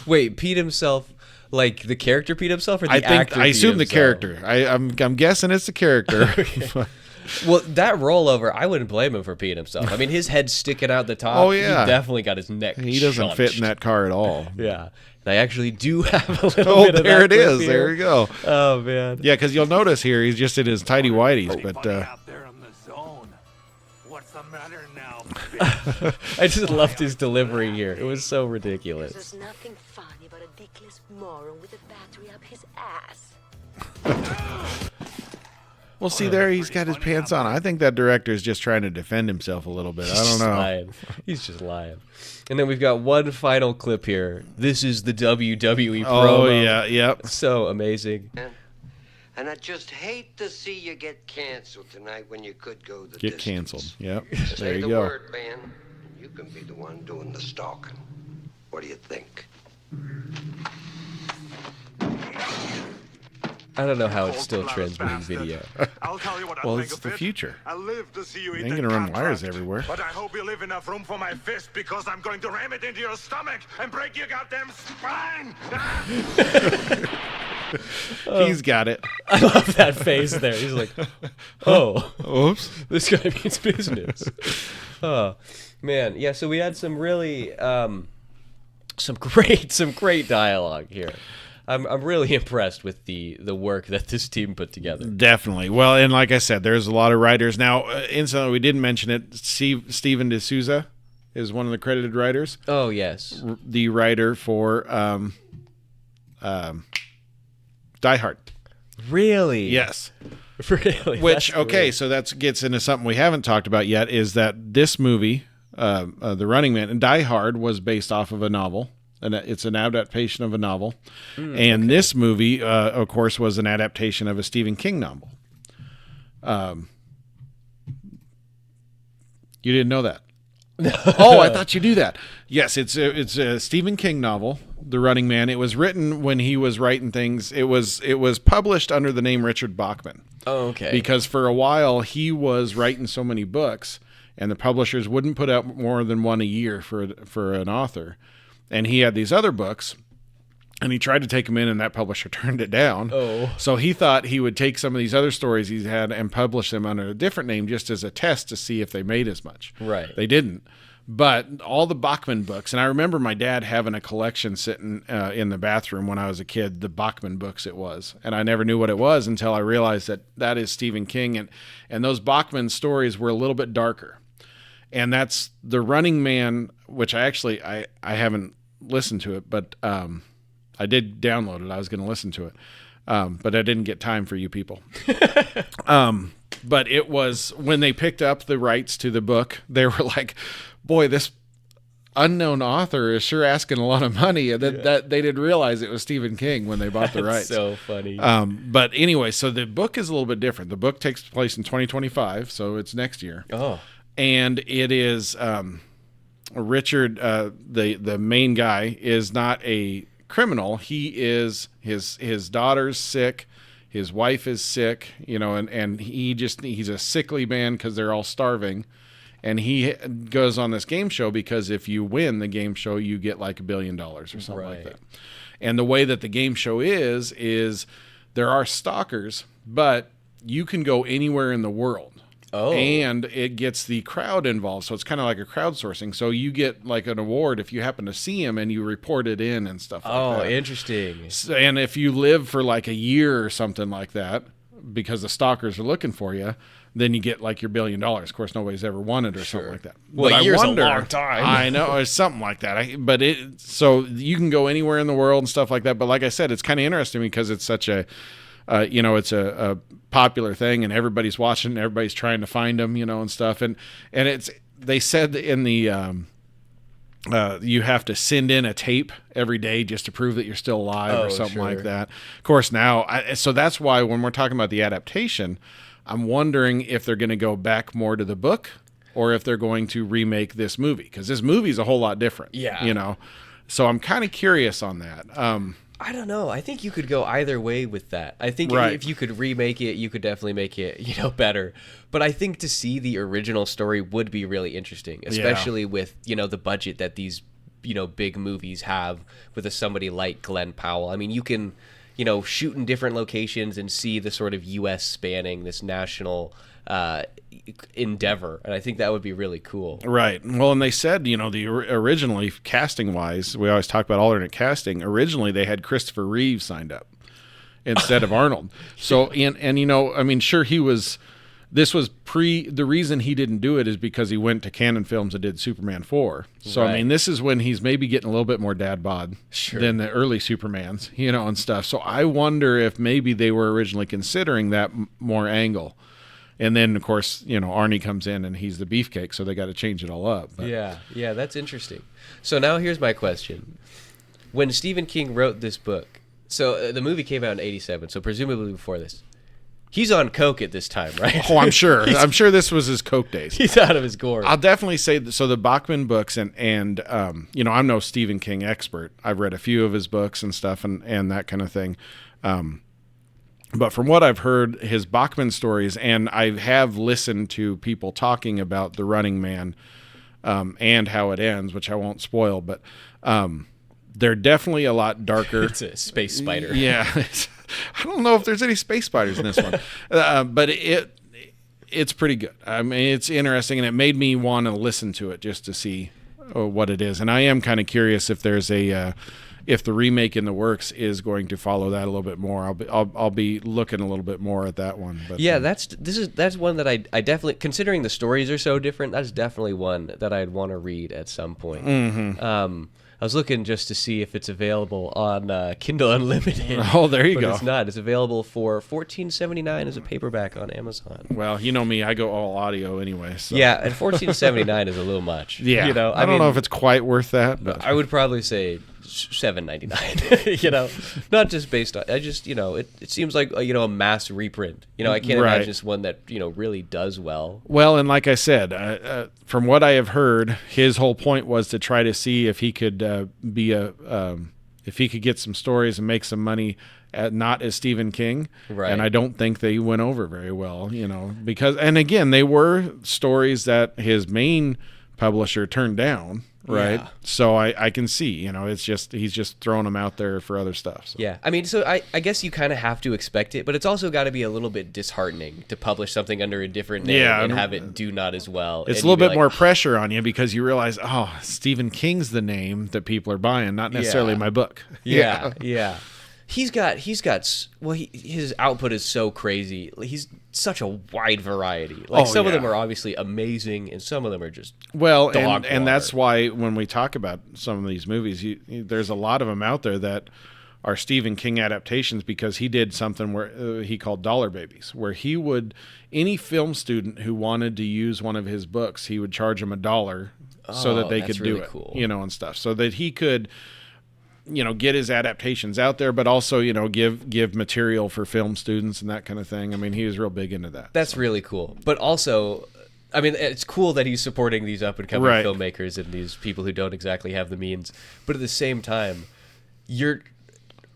Wait, peed himself... Like the character peed himself, or the actor? I assume the himself? Character. I'm guessing it's the character. Okay. Well, that rollover, I wouldn't blame him for peeing himself. I mean, his head's sticking out the top. Oh yeah, he definitely got his neck. He doesn't fit in that car at all. Yeah, and I actually do have a little bit of that. There it is. Here. There you go. Oh man. Yeah, because you'll notice here he's just in his tidy whities, but. Out there in the zone. What's the matter now? I just loved his delivery here. It was so ridiculous. There's nothing funny about a dickless moron with a battery up his ass. Well, see there, he's got his pants on. I think that director is just trying to defend himself a little bit. I don't know. Lying. He's just lying. And then we've got one final clip here. This is the WWE promo. Oh yeah, yep. So amazing. And I just hate to see you get canceled tonight when you could go the Get distance. canceled. Yep. Say There you the go. word, man. You can be the one doing the stalking. What do you think? I don't know how it's still transmitting video. I'll tell you what Well, I'll it's make of the it. future. I'll live to see you eat Ain't that gonna run contract. wires everywhere. But I hope you leave enough room for my fist because I'm going to ram it into your stomach and break your goddamn spine. He's got it. I love that face there. He's like, oh, Oops. this guy means business. Oh, man. Yeah, so we had some really, some great dialogue here. I'm really impressed with the work that this team put together. Definitely. Well, and like I said, there's a lot of writers. Now, incidentally, we didn't mention it. Steven D'Souza is one of the credited writers. Oh, yes. The writer for Die Hard. Really? Yes. Really? Which, That's okay, great. so that gets into something we haven't talked about yet, is that this movie, The Running Man, and Die Hard was based off of a novel. And it's an adaptation of a novel. And this movie, of course, was an adaptation of a Stephen King novel. You didn't know that? Oh, I thought you knew that. Yes, it's a Stephen King novel, The Running Man. It was written when he was writing things. It was published under the name Richard Bachman. Oh, okay. Because for a while he was writing so many books, and the publishers wouldn't put out more than one a year for an author. And he had these other books, and he tried to take them in, and that publisher turned it down. Oh. So he thought he would take some of these other stories he had and publish them under a different name just as a test to see if they made as much. Right. They didn't. But all the Bachman books, and I remember my dad having a collection sitting in the bathroom when I was a kid, the Bachman books it was. And I never knew what it was until I realized that is Stephen King. And those Bachman stories were a little bit darker. And that's The Running Man, which I haven't listened to it, but I did download it. I was going to listen to it, but I didn't get time for you people. But it was when they picked up the rights to the book, they were like, boy, this unknown author is sure asking a lot of money. And that they didn't realize it was Stephen King when they bought the rights. So funny. But anyway, so the book is a little bit different. The book takes place in 2025, so it's next year. Oh. And it is Richard, the main guy, is not a criminal. He is his daughter's sick, his wife is sick, and he's a sickly man because they're all starving, and he goes on this game show because if you win the game show, you get like $1 billion or something like that. And the way that the game show is there are stalkers, but you can go anywhere in the world. Oh. And it gets the crowd involved. So it's kind of like a crowdsourcing. So you get like an award if you happen to see him and you report it in and stuff like that. Oh, interesting. So, and if you live for like a year or something like that, because the stalkers are looking for you, then you get like your $1 billion. Of course, nobody's ever won it or something like that. Well, but a year's I wonder, a long time. I know, it's something like that. So you can go anywhere in the world and stuff like that. But like I said, it's kind of interesting because it's such a, it's a popular thing, and everybody's watching, and everybody's trying to find them, and stuff. And they said in the you have to send in a tape every day just to prove that you're still alive or something like that. Of course, now, so that's why when we're talking about the adaptation, I'm wondering if they're going to go back more to the book or if they're going to remake this movie, because this movie is a whole lot different. Yeah. So I'm kind of curious on that. I don't know. I think you could go either way with that. I think if you could remake it, you could definitely make it, better. But I think to see the original story would be really interesting, especially with, the budget that these, big movies have with somebody like Glenn Powell. I mean, you can, shoot in different locations and see the sort of U.S. spanning this national endeavor, and I think that would be really cool. Right. Well, and they said, originally, casting-wise, we always talk about alternate casting. Originally, they had Christopher Reeve signed up instead of Arnold. So, and sure, this was the reason he didn't do it is because he went to Canon Films and did Superman 4. So, Right. this is when he's maybe getting a little bit more dad bod than the early Supermans, and stuff. So I wonder if maybe they were originally considering that more angle. And then, of course, Arnie comes in and he's the beefcake, so they got to change it all up. But. Yeah, that's interesting. So now here's my question. When Stephen King wrote this book, so the movie came out in 1987, so presumably before this, he's on coke at this time, right? Oh, I'm sure. I'm sure this was his coke days. He's out of his gourd. I'll definitely say, so the Bachman books, and I'm no Stephen King expert. I've read a few of his books and stuff and that kind of thing. But from what I've heard, his Bachman stories, and I have listened to people talking about The Running Man and how it ends, which I won't spoil, but they're definitely a lot darker. It's a space spider. Yeah. I don't know if there's any space spiders in this one. But it's pretty good. I mean, it's interesting, and it made me want to listen to it just to see what it is. And I am kind of curious if there's if the remake in the works is going to follow that a little bit more. I'll be looking a little bit more at that one. But yeah, that's one that I definitely, considering the stories are so different, that's definitely one that I'd want to read at some point. Mm-hmm. I was looking just to see if it's available on Kindle Unlimited. Oh, there you go. It's not. It's available for $14.79 as a paperback on Amazon. Well, you know me, I go all audio anyway. So. Yeah, and $14.79 is a little much. Yeah, you know, I don't know if it's quite worth that, but I would probably say $7.99. You know, not just based on. I just, you know, it seems like a mass reprint. You know, I can't Right. imagine it's one that really does well. Well, and like I said, from what I have heard, his whole point was to try to see if he could if he could get some stories and make some money, not as Stephen King. Right. And I don't think they went over very well, because, and again, they were stories that his main publisher turned down. Right. Yeah. So I can see, it's just, he's just throwing them out there for other stuff. So. Yeah. I mean, so I guess you kind of have to expect it, but it's also got to be a little bit disheartening to publish something under a different name and have it do not as well. It's a little bit more pressure on you because you realize, Stephen King's the name that people are buying, not necessarily my book. Yeah. Yeah. He's got his output is so crazy. He's such a wide variety. Like some of them are obviously amazing and some of them are just and that's why when we talk about some of these movies, there's a lot of them out there that are Stephen King adaptations because he did something where he called Dollar Babies, where he would, any film student who wanted to use one of his books, he would charge them $1 so that they could do it, cool. And stuff, so that he could get his adaptations out there, but also, give material for film students and that kind of thing. I mean, he was real big into that. That's really cool. But also, I mean, it's cool that he's supporting these up-and-coming filmmakers and these people who don't exactly have the means. But at the same time, you're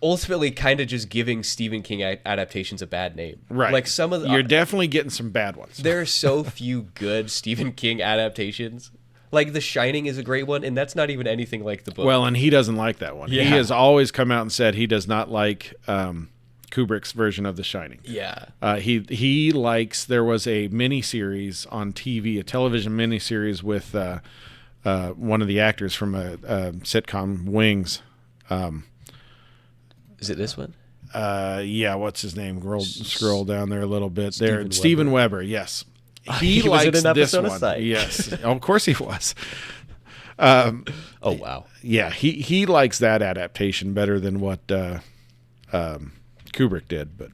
ultimately kind of just giving Stephen King adaptations a bad name. Right. Like some of the... You're definitely getting some bad ones. There are so few good Stephen King adaptations. Like The Shining is a great one, and that's not even anything like the book. Well, and he doesn't like that one. Yeah. He has always come out and said he does not like Kubrick's version of The Shining. Yeah. He likes, there was a miniseries on TV, a television miniseries with one of the actors from a sitcom, Wings. Is it this one? Yeah, what's his name? Scroll down there a little bit. Steven Steven Weber, yes. He likes was in an this episode of one. Psych. Yes, of course he was. Oh, wow. Yeah, he likes that adaptation better than what Kubrick did. But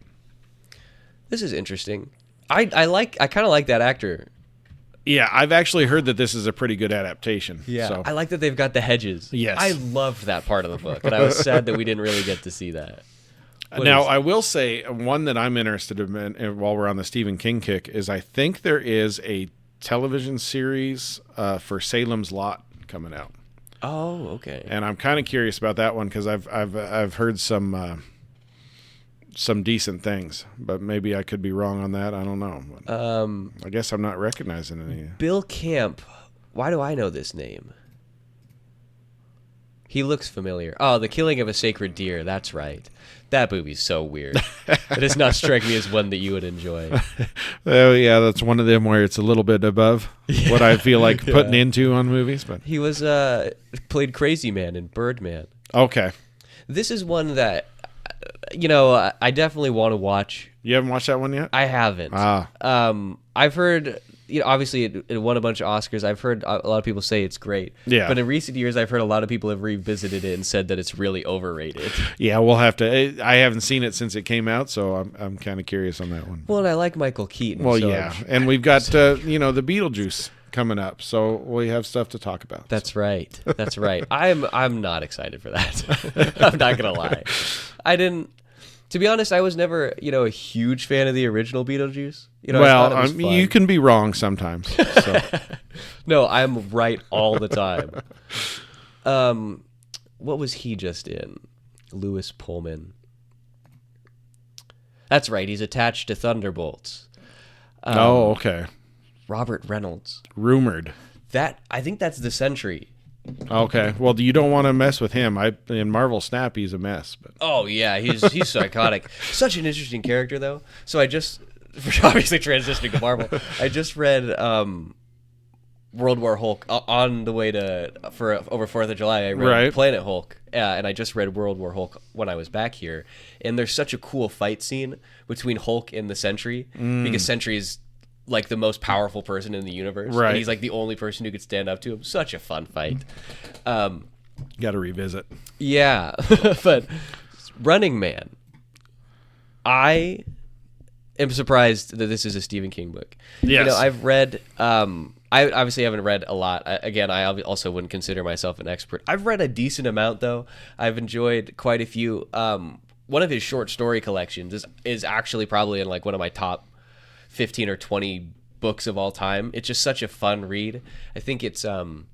This is interesting. I kind of like that actor. yeah, I've actually heard that this is a pretty good adaptation. So. I like that they've got the hedges. Yes. I loved that part of the book, and I was sad that we didn't really get to see that. I will say one that I'm interested in while we're on the Stephen King kick is I think there is a television series for Salem's Lot coming out. Oh, okay. And I'm kind of curious about that one because I've heard some decent things, but maybe I could be wrong on that. I don't know. But, I guess I'm not recognizing any. Bill Camp. Why do I know this name? He looks familiar. Oh, The Killing of a Sacred Deer. That's right. That movie's so weird. It does not strike me as one that you would enjoy. Oh yeah, that's one of them where it's a little bit above what I feel like putting into on movies. But He was played Crazy Man in Birdman. okay, This is one that I definitely want to watch. you haven't watched that one yet? I haven't. I've heard, obviously it won a bunch of Oscars. I've heard a lot of people say it's great. Yeah. But in recent years, I've heard a lot of people have revisited it and said that it's really overrated. Yeah, we'll have to. I haven't seen it since it came out, so I'm kind of curious on that one. Well, and I like Michael Keaton. Well, so yeah, and we've got the Beetlejuice coming up, so we have stuff to talk about. That's right. That's right. I'm not excited for that. I'm not gonna lie. I didn't. To be honest, I was never, a huge fan of the original Beetlejuice. I thought it was fun. You can be wrong sometimes. So. No, I'm right all the time. What was he just in? Lewis Pullman. That's right. He's attached to Thunderbolts. Okay. Robert Reynolds. Rumored. I think that's the Sentry. Okay. Well, you don't want to mess with him. In Marvel Snap, he's a mess. But. Oh yeah, he's psychotic. Such an interesting character though. So I just, obviously transitioning to Marvel, I just read World War Hulk on the way over 4th of July. I read Planet Hulk, and I just read World War Hulk when I was back here. And there's such a cool fight scene between Hulk and the Sentry, because Sentry is like the most powerful person in the universe. Right. And he's like the only person who could stand up to him. Such a fun fight. Got to revisit. Yeah, but Running Man. I am surprised that this is a Stephen King book. Yes. You know, I've read. I obviously haven't read a lot. I also wouldn't consider myself an expert. I've read a decent amount, though. I've enjoyed quite a few. One of his short story collections is actually probably in like one of my top 15 or 20 books of all time. It's just such a fun read. I think it's I want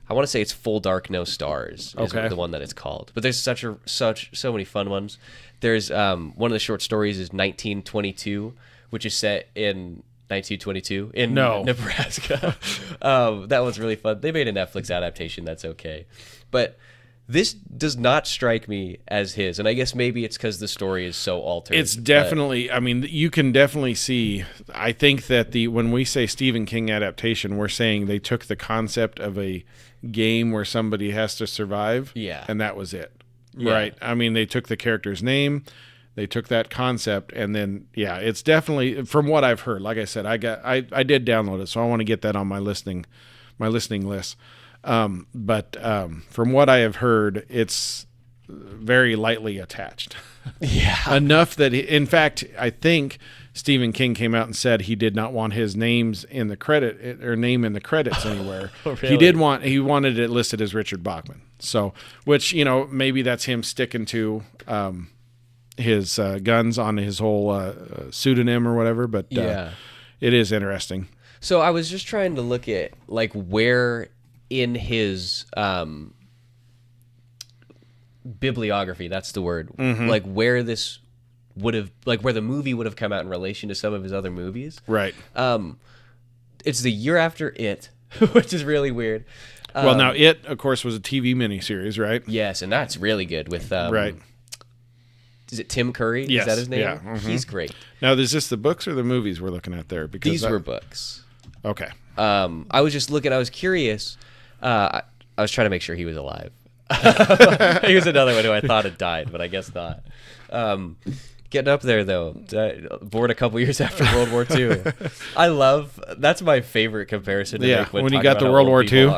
to say it's Full Dark No Stars is the one that it's called. But there's so many fun ones. There's one of the short stories is 1922, which is set in 1922 in Nebraska. That was really fun. They made a Netflix adaptation that's okay. But this does not strike me as his, and I guess maybe it's because the story is so altered. It's definitely, I mean, you can definitely see, I think that when we say Stephen King adaptation, we're saying they took the concept of a game where somebody has to survive, and that was it. Yeah. Right? I mean, they took the character's name, they took that concept, and then, it's definitely, from what I've heard, like I said, I did download it, so I want to get that on my listening list. But from what I have heard, it's very lightly attached. Yeah. Enough that, in fact, I think Stephen King came out and said he did not want his names in the credit or name in the credits anywhere. Oh, really? He wanted it listed as Richard Bachman. So, which, maybe that's him sticking to his guns on his whole pseudonym or whatever. But it is interesting. So I was just trying to look at like where in his bibliography, that's the word, like where this would have, like where the movie would have come out in relation to some of his other movies. Right. It's the year after It, which is really weird. Well, now It, of course, was a TV miniseries, right? Yes, and that's really good with right. Is it Tim Curry? Yes. Is that his name? Yeah. Mm-hmm. He's great. Now, is this the books or the movies we're looking at there? Because these were books. Okay. I was just looking. I was curious. I was trying to make sure he was alive. He was another one who I thought had died, but I guess not. Getting up there though, born a couple years after World War II. That's my favorite comparison to make when you got to World War II.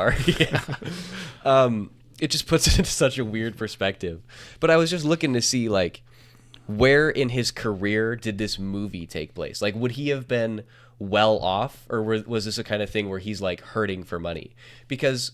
It just puts it into such a weird perspective. But I was just looking to see like where in his career did this movie take place? Like, would he have been well off, or was this a kind of thing where he's like hurting for money? Because,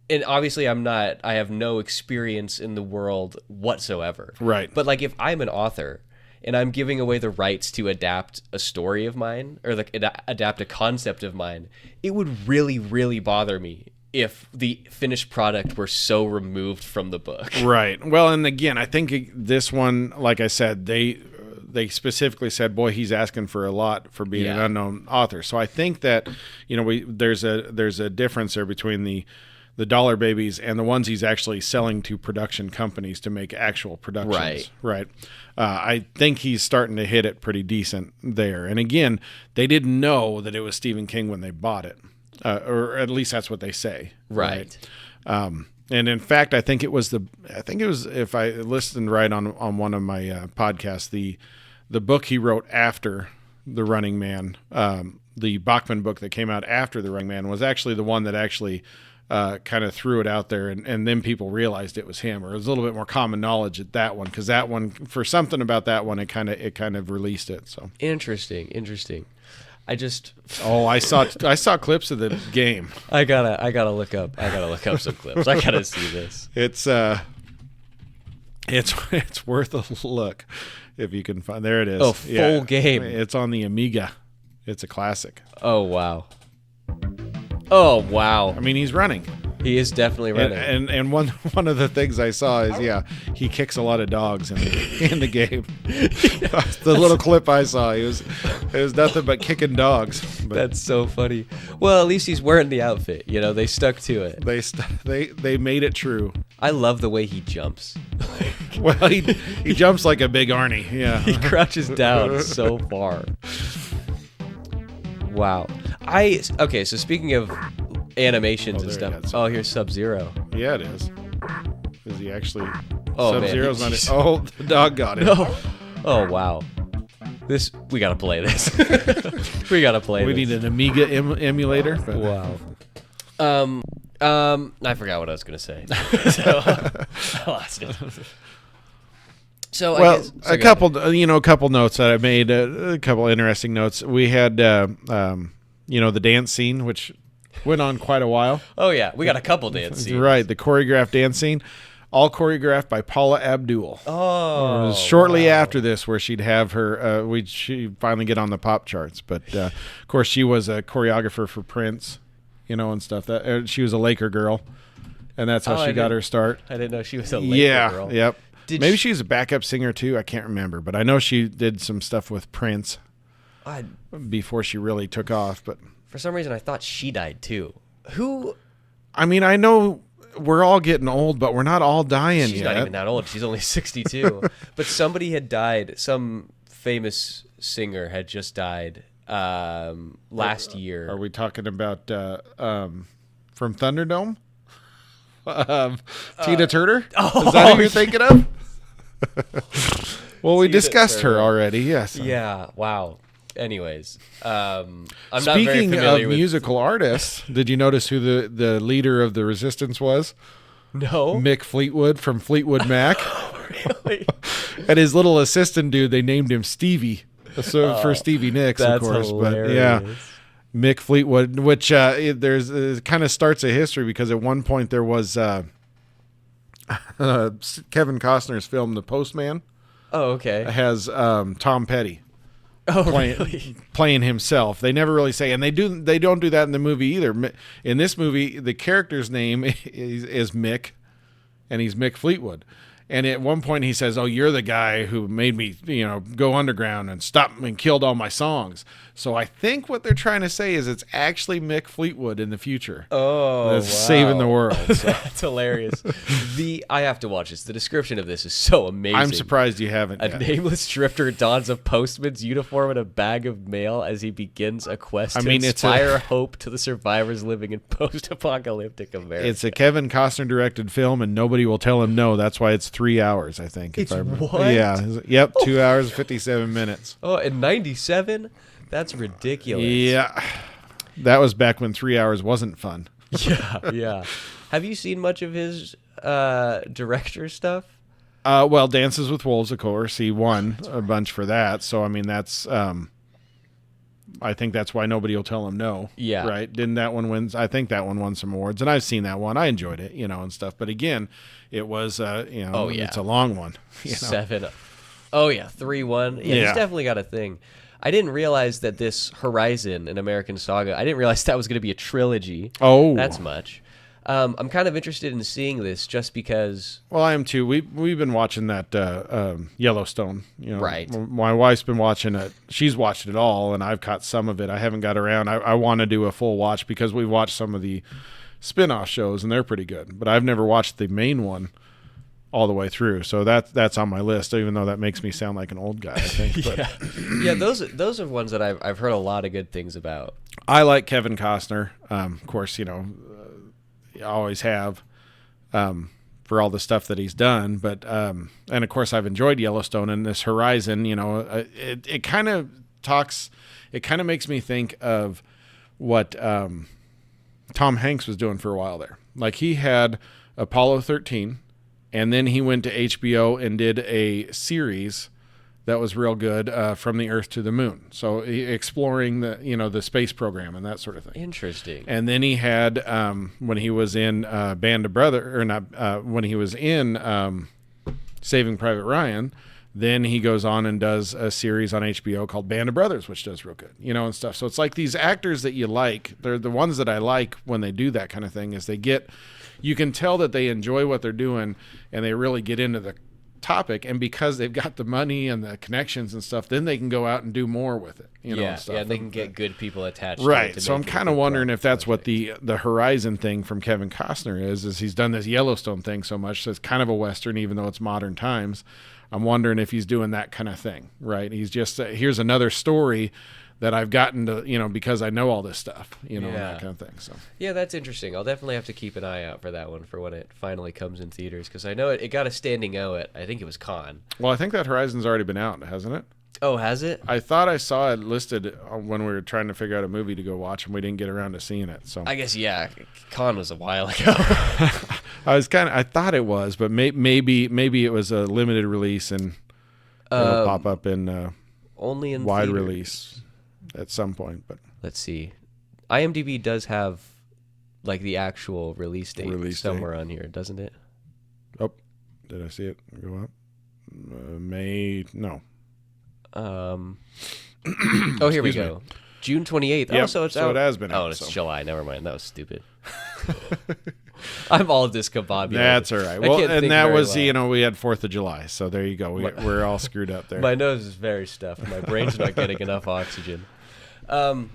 and obviously I have no experience in the world whatsoever. Right. But like if I'm an author and I'm giving away the rights to adapt a story of mine or like adapt a concept of mine, it would really, really bother me if the finished product were so removed from the book. Right. Well, and again, I think this one, like I said, they specifically said, boy, he's asking for a lot for being an unknown author. So I think that, there's a difference there between the dollar babies and the ones he's actually selling to production companies to make actual productions. Right. I think he's starting to hit it pretty decent there. And again, they didn't know that it was Stephen King when they bought it. Or at least that's what they say. Right. And in fact, I think it was if I listened right on one of my podcasts, the book he wrote after The Running Man, the Bachman book that came out after The Running Man was actually the one that actually kind of threw it out there, and then people realized it was him, or it was a little bit more common knowledge at that one, because that one, for something about that one, it kind of released it. So interesting. I saw clips of the game. I gotta look up some clips. I gotta see this. It's worth a look if you can find. There it is. Oh, full game. It's on the Amiga. It's a classic. Oh wow. I mean, he's running. He is definitely running. And one of the things I saw is he kicks a lot of dogs in the game. The little clip I saw, it was nothing but kicking dogs. But That's so funny. Well, at least he's wearing the outfit. You know, they stuck to it. they made it true. I love the way he jumps. Well, he jumps like a big Arnie. Yeah. He crouches down so far. Wow. Okay, so speaking of animations and there you stuff. go. Oh, here's Sub-Zero. Yeah, it is. Is he actually? Oh, man. Sub-Zero's not it. Oh, the dog got it. No. Oh, wow. We gotta play this. We gotta play We this. need an Amiga emulator. But. Wow. I forgot what I was gonna say. So I lost it. So I Well, guess, a couple notes that I made. A couple interesting notes. We had, the dance scene, which went on quite a while. Oh yeah, we got a couple dance scenes. Right, the choreographed dance scene, all choreographed by Paula Abdul. Oh. It was shortly after this where she'd have her. She'd finally get on the pop charts, but of course she was a choreographer for Prince, and stuff. That she was a Laker girl, and that's how she got her start. I didn't know she was a Laker girl. Yep. Maybe she was a backup singer too. I can't remember, but I know she did some stuff with Prince before she really took off. But for some reason, I thought she died too. Who? I mean, I know we're all getting old, but we're not all dying yet. She's not even that old. She's only 62. But somebody had died. Some famous singer had just died last year. Are we talking about from Thunderdome? Tina Turner? Is that who you're thinking of? Well, we Tina discussed Turner. her already. Yes. Yeah. Wow. Anyways, I'm not very Speaking familiar of with musical artists, did you notice who the leader of the Resistance was? No. Mick Fleetwood from Fleetwood Mac. Really? And his little assistant dude, they named him Stevie. So for Stevie Nicks, of That's course. hilarious. But yeah, Mick Fleetwood, which it kind of starts a history because at one point there was Kevin Costner's film The Postman Oh, okay. has Tom Petty Really? playing himself. They never really say, and they don't do that in the movie either. In this movie, the character's name is Mick, and he's Mick Fleetwood. And at one point he says, "Oh, you're the guy who made me, go underground and stop and killed all my songs." So I think what they're trying to say is it's actually Mick Fleetwood in the future. Oh, that's saving the world. So. That's hilarious. I have to watch this. The description of this is so amazing. I'm surprised you haven't. A yet. nameless drifter dons a postman's uniform and a bag of mail as he begins a quest to inspire hope to the survivors living in post-apocalyptic America. It's a Kevin Costner directed film, and nobody will tell him no. That's why it's 3 hours, I think. It's what? Yeah. Yep. 2 hours, 57 minutes. Oh, in 97? That's ridiculous. Yeah. That was back when 3 hours wasn't fun. Yeah. Have you seen much of his director stuff? Well, Dances with Wolves, of course. He won a bunch for that. So, I mean, that's... I think that's why nobody will tell him no. Yeah. Right? Didn't that one win? I think that one won some awards. And I've seen that one. I enjoyed it, and stuff. But again, it was, it's a long one. 7. Oh, yeah. 3-1. Yeah, he's definitely got a thing. I didn't realize that this Horizon, an American Saga, I didn't realize that was going to be a trilogy. Oh. That's much. I'm kind of interested in seeing this just because... Well, I am too. We've been watching that Yellowstone. Right. My wife's been watching it. She's watched it all, and I've caught some of it. I haven't got around. I want to do a full watch because we've watched some of the spin-off shows, and they're pretty good. But I've never watched the main one all the way through. So that's on my list, even though that makes me sound like an old guy, I think. But yeah, those are ones that I've heard a lot of good things about. I like Kevin Costner. Of course, I always have for all the stuff that he's done. But and of course, I've enjoyed Yellowstone and this Horizon. It kind of talks. It kind of makes me think of what Tom Hanks was doing for a while there. Like he had Apollo 13. And then he went to HBO and did a series that was real good, From the Earth to the Moon. So exploring the space program and that sort of thing. Interesting. And then he had when he was in Band of Brothers, or not when he was in Saving Private Ryan, Then he goes on and does a series on HBO called Band of Brothers, which does real good, and stuff. So it's like these actors that you like, they're the ones that I like when they do that kind of thing, is you can tell that they enjoy what they're doing and they really get into the topic. And because they've got the money and the connections and stuff, then they can go out and do more with it, and stuff. Yeah, they can get good people attached right. to it. So I'm kind of wondering if that's what the Horizon thing from Kevin Costner is he's done this Yellowstone thing so much, so it's kind of a Western, even though it's modern times. I'm wondering if he's doing that kind of thing, right? He's just, here's another story that I've gotten to, because I know all this stuff, and that kind of thing. So yeah, that's interesting. I'll definitely have to keep an eye out for that one for when it finally comes in theaters, because I know it got a standing O at, I think it was Cannes. Well, I think that Horizon's already been out, hasn't it? Oh, has it? I thought I saw it listed when we were trying to figure out a movie to go watch, and we didn't get around to seeing it. So I guess, yeah, Cannes was a while ago. I thought it was, but maybe it was a limited release, and it'll pop up in only in wide theaters. Release at some point. But let's see, IMDb does have like the actual release date somewhere on here, doesn't it? Oh, did I see it go up? May no. Oh, here we go. June 28th. Yep, Oh, so it's so out. it has been out, Oh, it's so. July. Never mind. That was stupid. I'm all discombobulated. That's all right. I Well, can't and think that very was well. we had 4th of July, so there you go. We're all screwed up there. My nose is very stuffed. My brain's not getting enough oxygen. But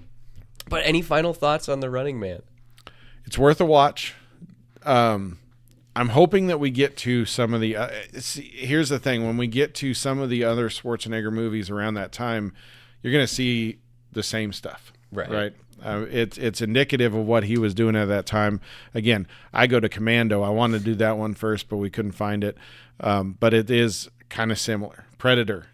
any final thoughts on The Running Man? It's worth a watch. I'm hoping that we get to some of the here's the thing, when we get to some of the other Schwarzenegger movies around that time, you're going to see the same stuff. Right. It's indicative of what he was doing at that time. Again, I go to Commando. I wanted to do that one first, but we couldn't find it. But it is kind of similar. Predator,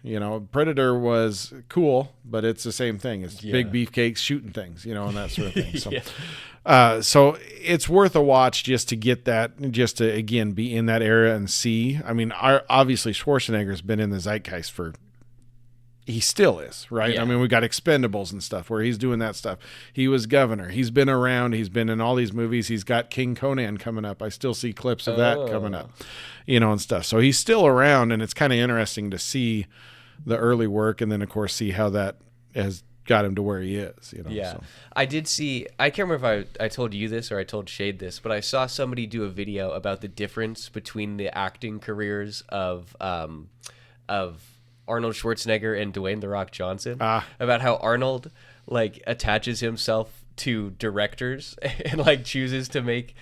Predator was cool, but it's the same thing. It's big beefcakes shooting things, and that sort of thing. So, so it's worth a watch just to get that, just to, again, be in that era and see. I mean, obviously Schwarzenegger's been in the zeitgeist he still is, right? Yeah. I mean, we got Expendables and stuff where he's doing that stuff. He was governor. He's been around. He's been in all these movies. He's got King Conan coming up. I still see clips of that coming up, and stuff. So he's still around, and it's kind of interesting to see the early work, and then, of course, see how that has got him to where he is. Yeah. So. I did see, I can't remember if I told you this or I told Shade this, but I saw somebody do a video about the difference between the acting careers of Arnold Schwarzenegger and Dwayne "The Rock" Johnson, about how Arnold attaches himself to directors and chooses to make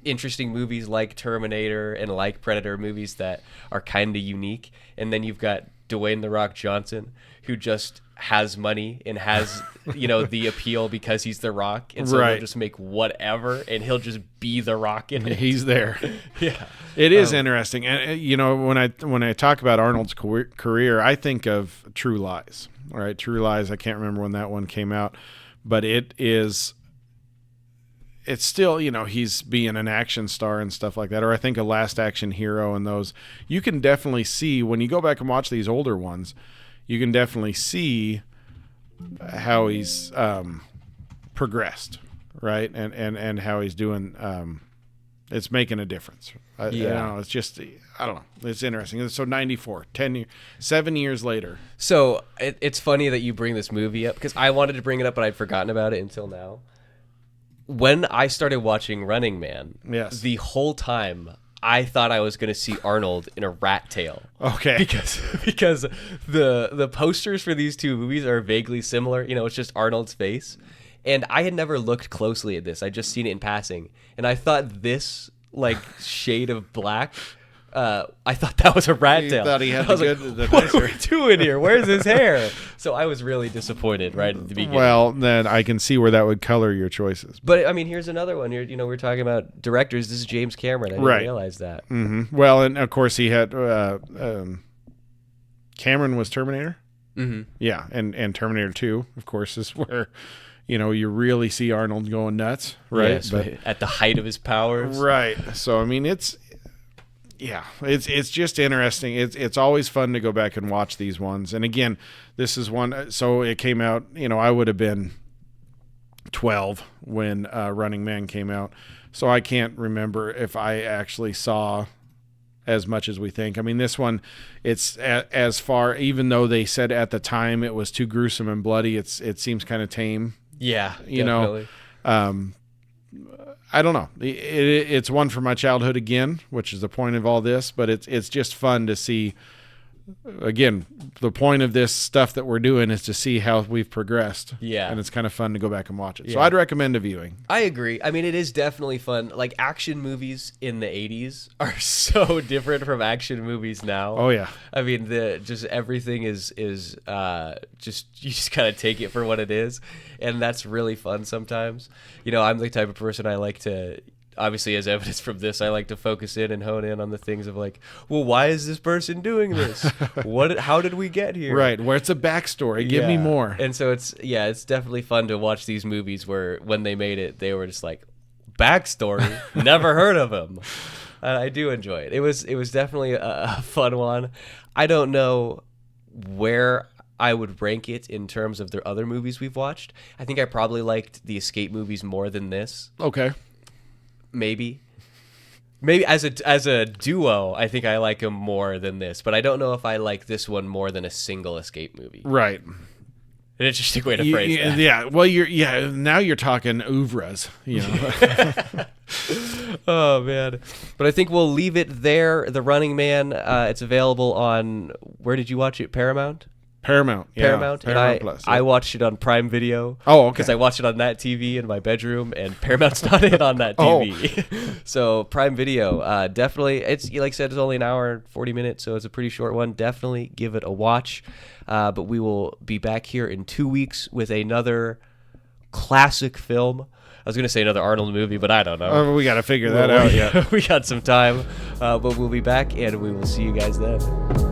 interesting movies like Terminator and like Predator, movies that are kind of unique, and then you've got Dwayne "The Rock" Johnson, who just has money and has the appeal because he's The Rock, and so he'll just make whatever and he'll just be The Rock in it. He's there. Yeah, it is interesting. And when I talk about Arnold's career, I think of True Lies. All right, True Lies. I can't remember when that one came out, but it's still, he's being an action star and stuff like that. Or I think a Last Action Hero and those. You can definitely see when you go back and watch these older ones, you can definitely see how he's progressed, right? And how he's doing. It's making a difference. It's just, I don't know. It's interesting. So 94, 7 years later. So it's funny that you bring this movie up, because I wanted to bring it up, but I'd forgotten about it until now. When I started watching Running Man, yes, the whole time I thought I was going to see Arnold in a rat tail. Okay. Because the posters for these two movies are vaguely similar. It's just Arnold's face. And I had never looked closely at this. I just seen it in passing. And I thought this shade of black, I thought that was a rat tail. Thought he had the what are we doing here? Where's his hair? So I was really disappointed right at the beginning. Well, then I can see where that would color your choices. But I mean, here's another one. We're talking about directors. This is James Cameron. I didn't realize that. Mm-hmm. Well, and of course he had Cameron was Terminator. Mm-hmm. Yeah, and Terminator 2, of course, is where you really see Arnold going nuts, right? Yes, but at the height of his powers, right? So I mean, it's just interesting. It's always fun to go back and watch these ones. And again, this is one. So it came out. I would have been 12 when Running Man came out, so I can't remember if I actually saw as much as we think. I mean, this one, it's as far, even though they said at the time it was too gruesome and bloody, it seems kind of tame. Yeah, you definitely. know. I don't know. It's one from my childhood again, which is the point of all this. But it's just fun to see. Again, the point of this stuff that we're doing is to see how we've progressed. Yeah. And it's kind of fun to go back and watch it. Yeah. So I'd recommend a viewing. I agree. I mean, it is definitely fun. Like, action movies in the 80s are so different from action movies now. Oh, yeah. I mean, just everything is just, you just kind of take it for what it is. And that's really fun sometimes. You know, I'm the type of person I like to, obviously, as evidence from this, I like to focus in and hone in on the things of like, well, why is this person doing this? How did we get here? Right. Where's the backstory? Give me more. And so it's definitely fun to watch these movies where when they made it, they were just like, backstory? Never heard of him. I do enjoy it. It was definitely a fun one. I don't know where I would rank it in terms of the other movies we've watched. I think I probably liked the escape movies more than this. Okay. Maybe as a duo, I think I like them more than this, but I don't know if I like this one more than a single escape movie. Right. An interesting way to phrase that. Yeah. Well, now you're talking oeuvres, you know. Oh man. But I think we'll leave it there. The Running Man, it's available on, where did you watch it? Paramount? Paramount. Yeah. Paramount. And Plus. I watched it on Prime Video. Oh, okay. Because I watched it on that TV in my bedroom, and Paramount's not it on that TV. So Prime Video, definitely. It's, like I said, it's only an hour and 40 minutes, so it's a pretty short one. Definitely give it a watch. But we will be back here in 2 weeks with another classic film. I was going to say another Arnold movie, but I don't know. We got to figure that out. Yeah. We got some time. But we'll be back, and we will see you guys then.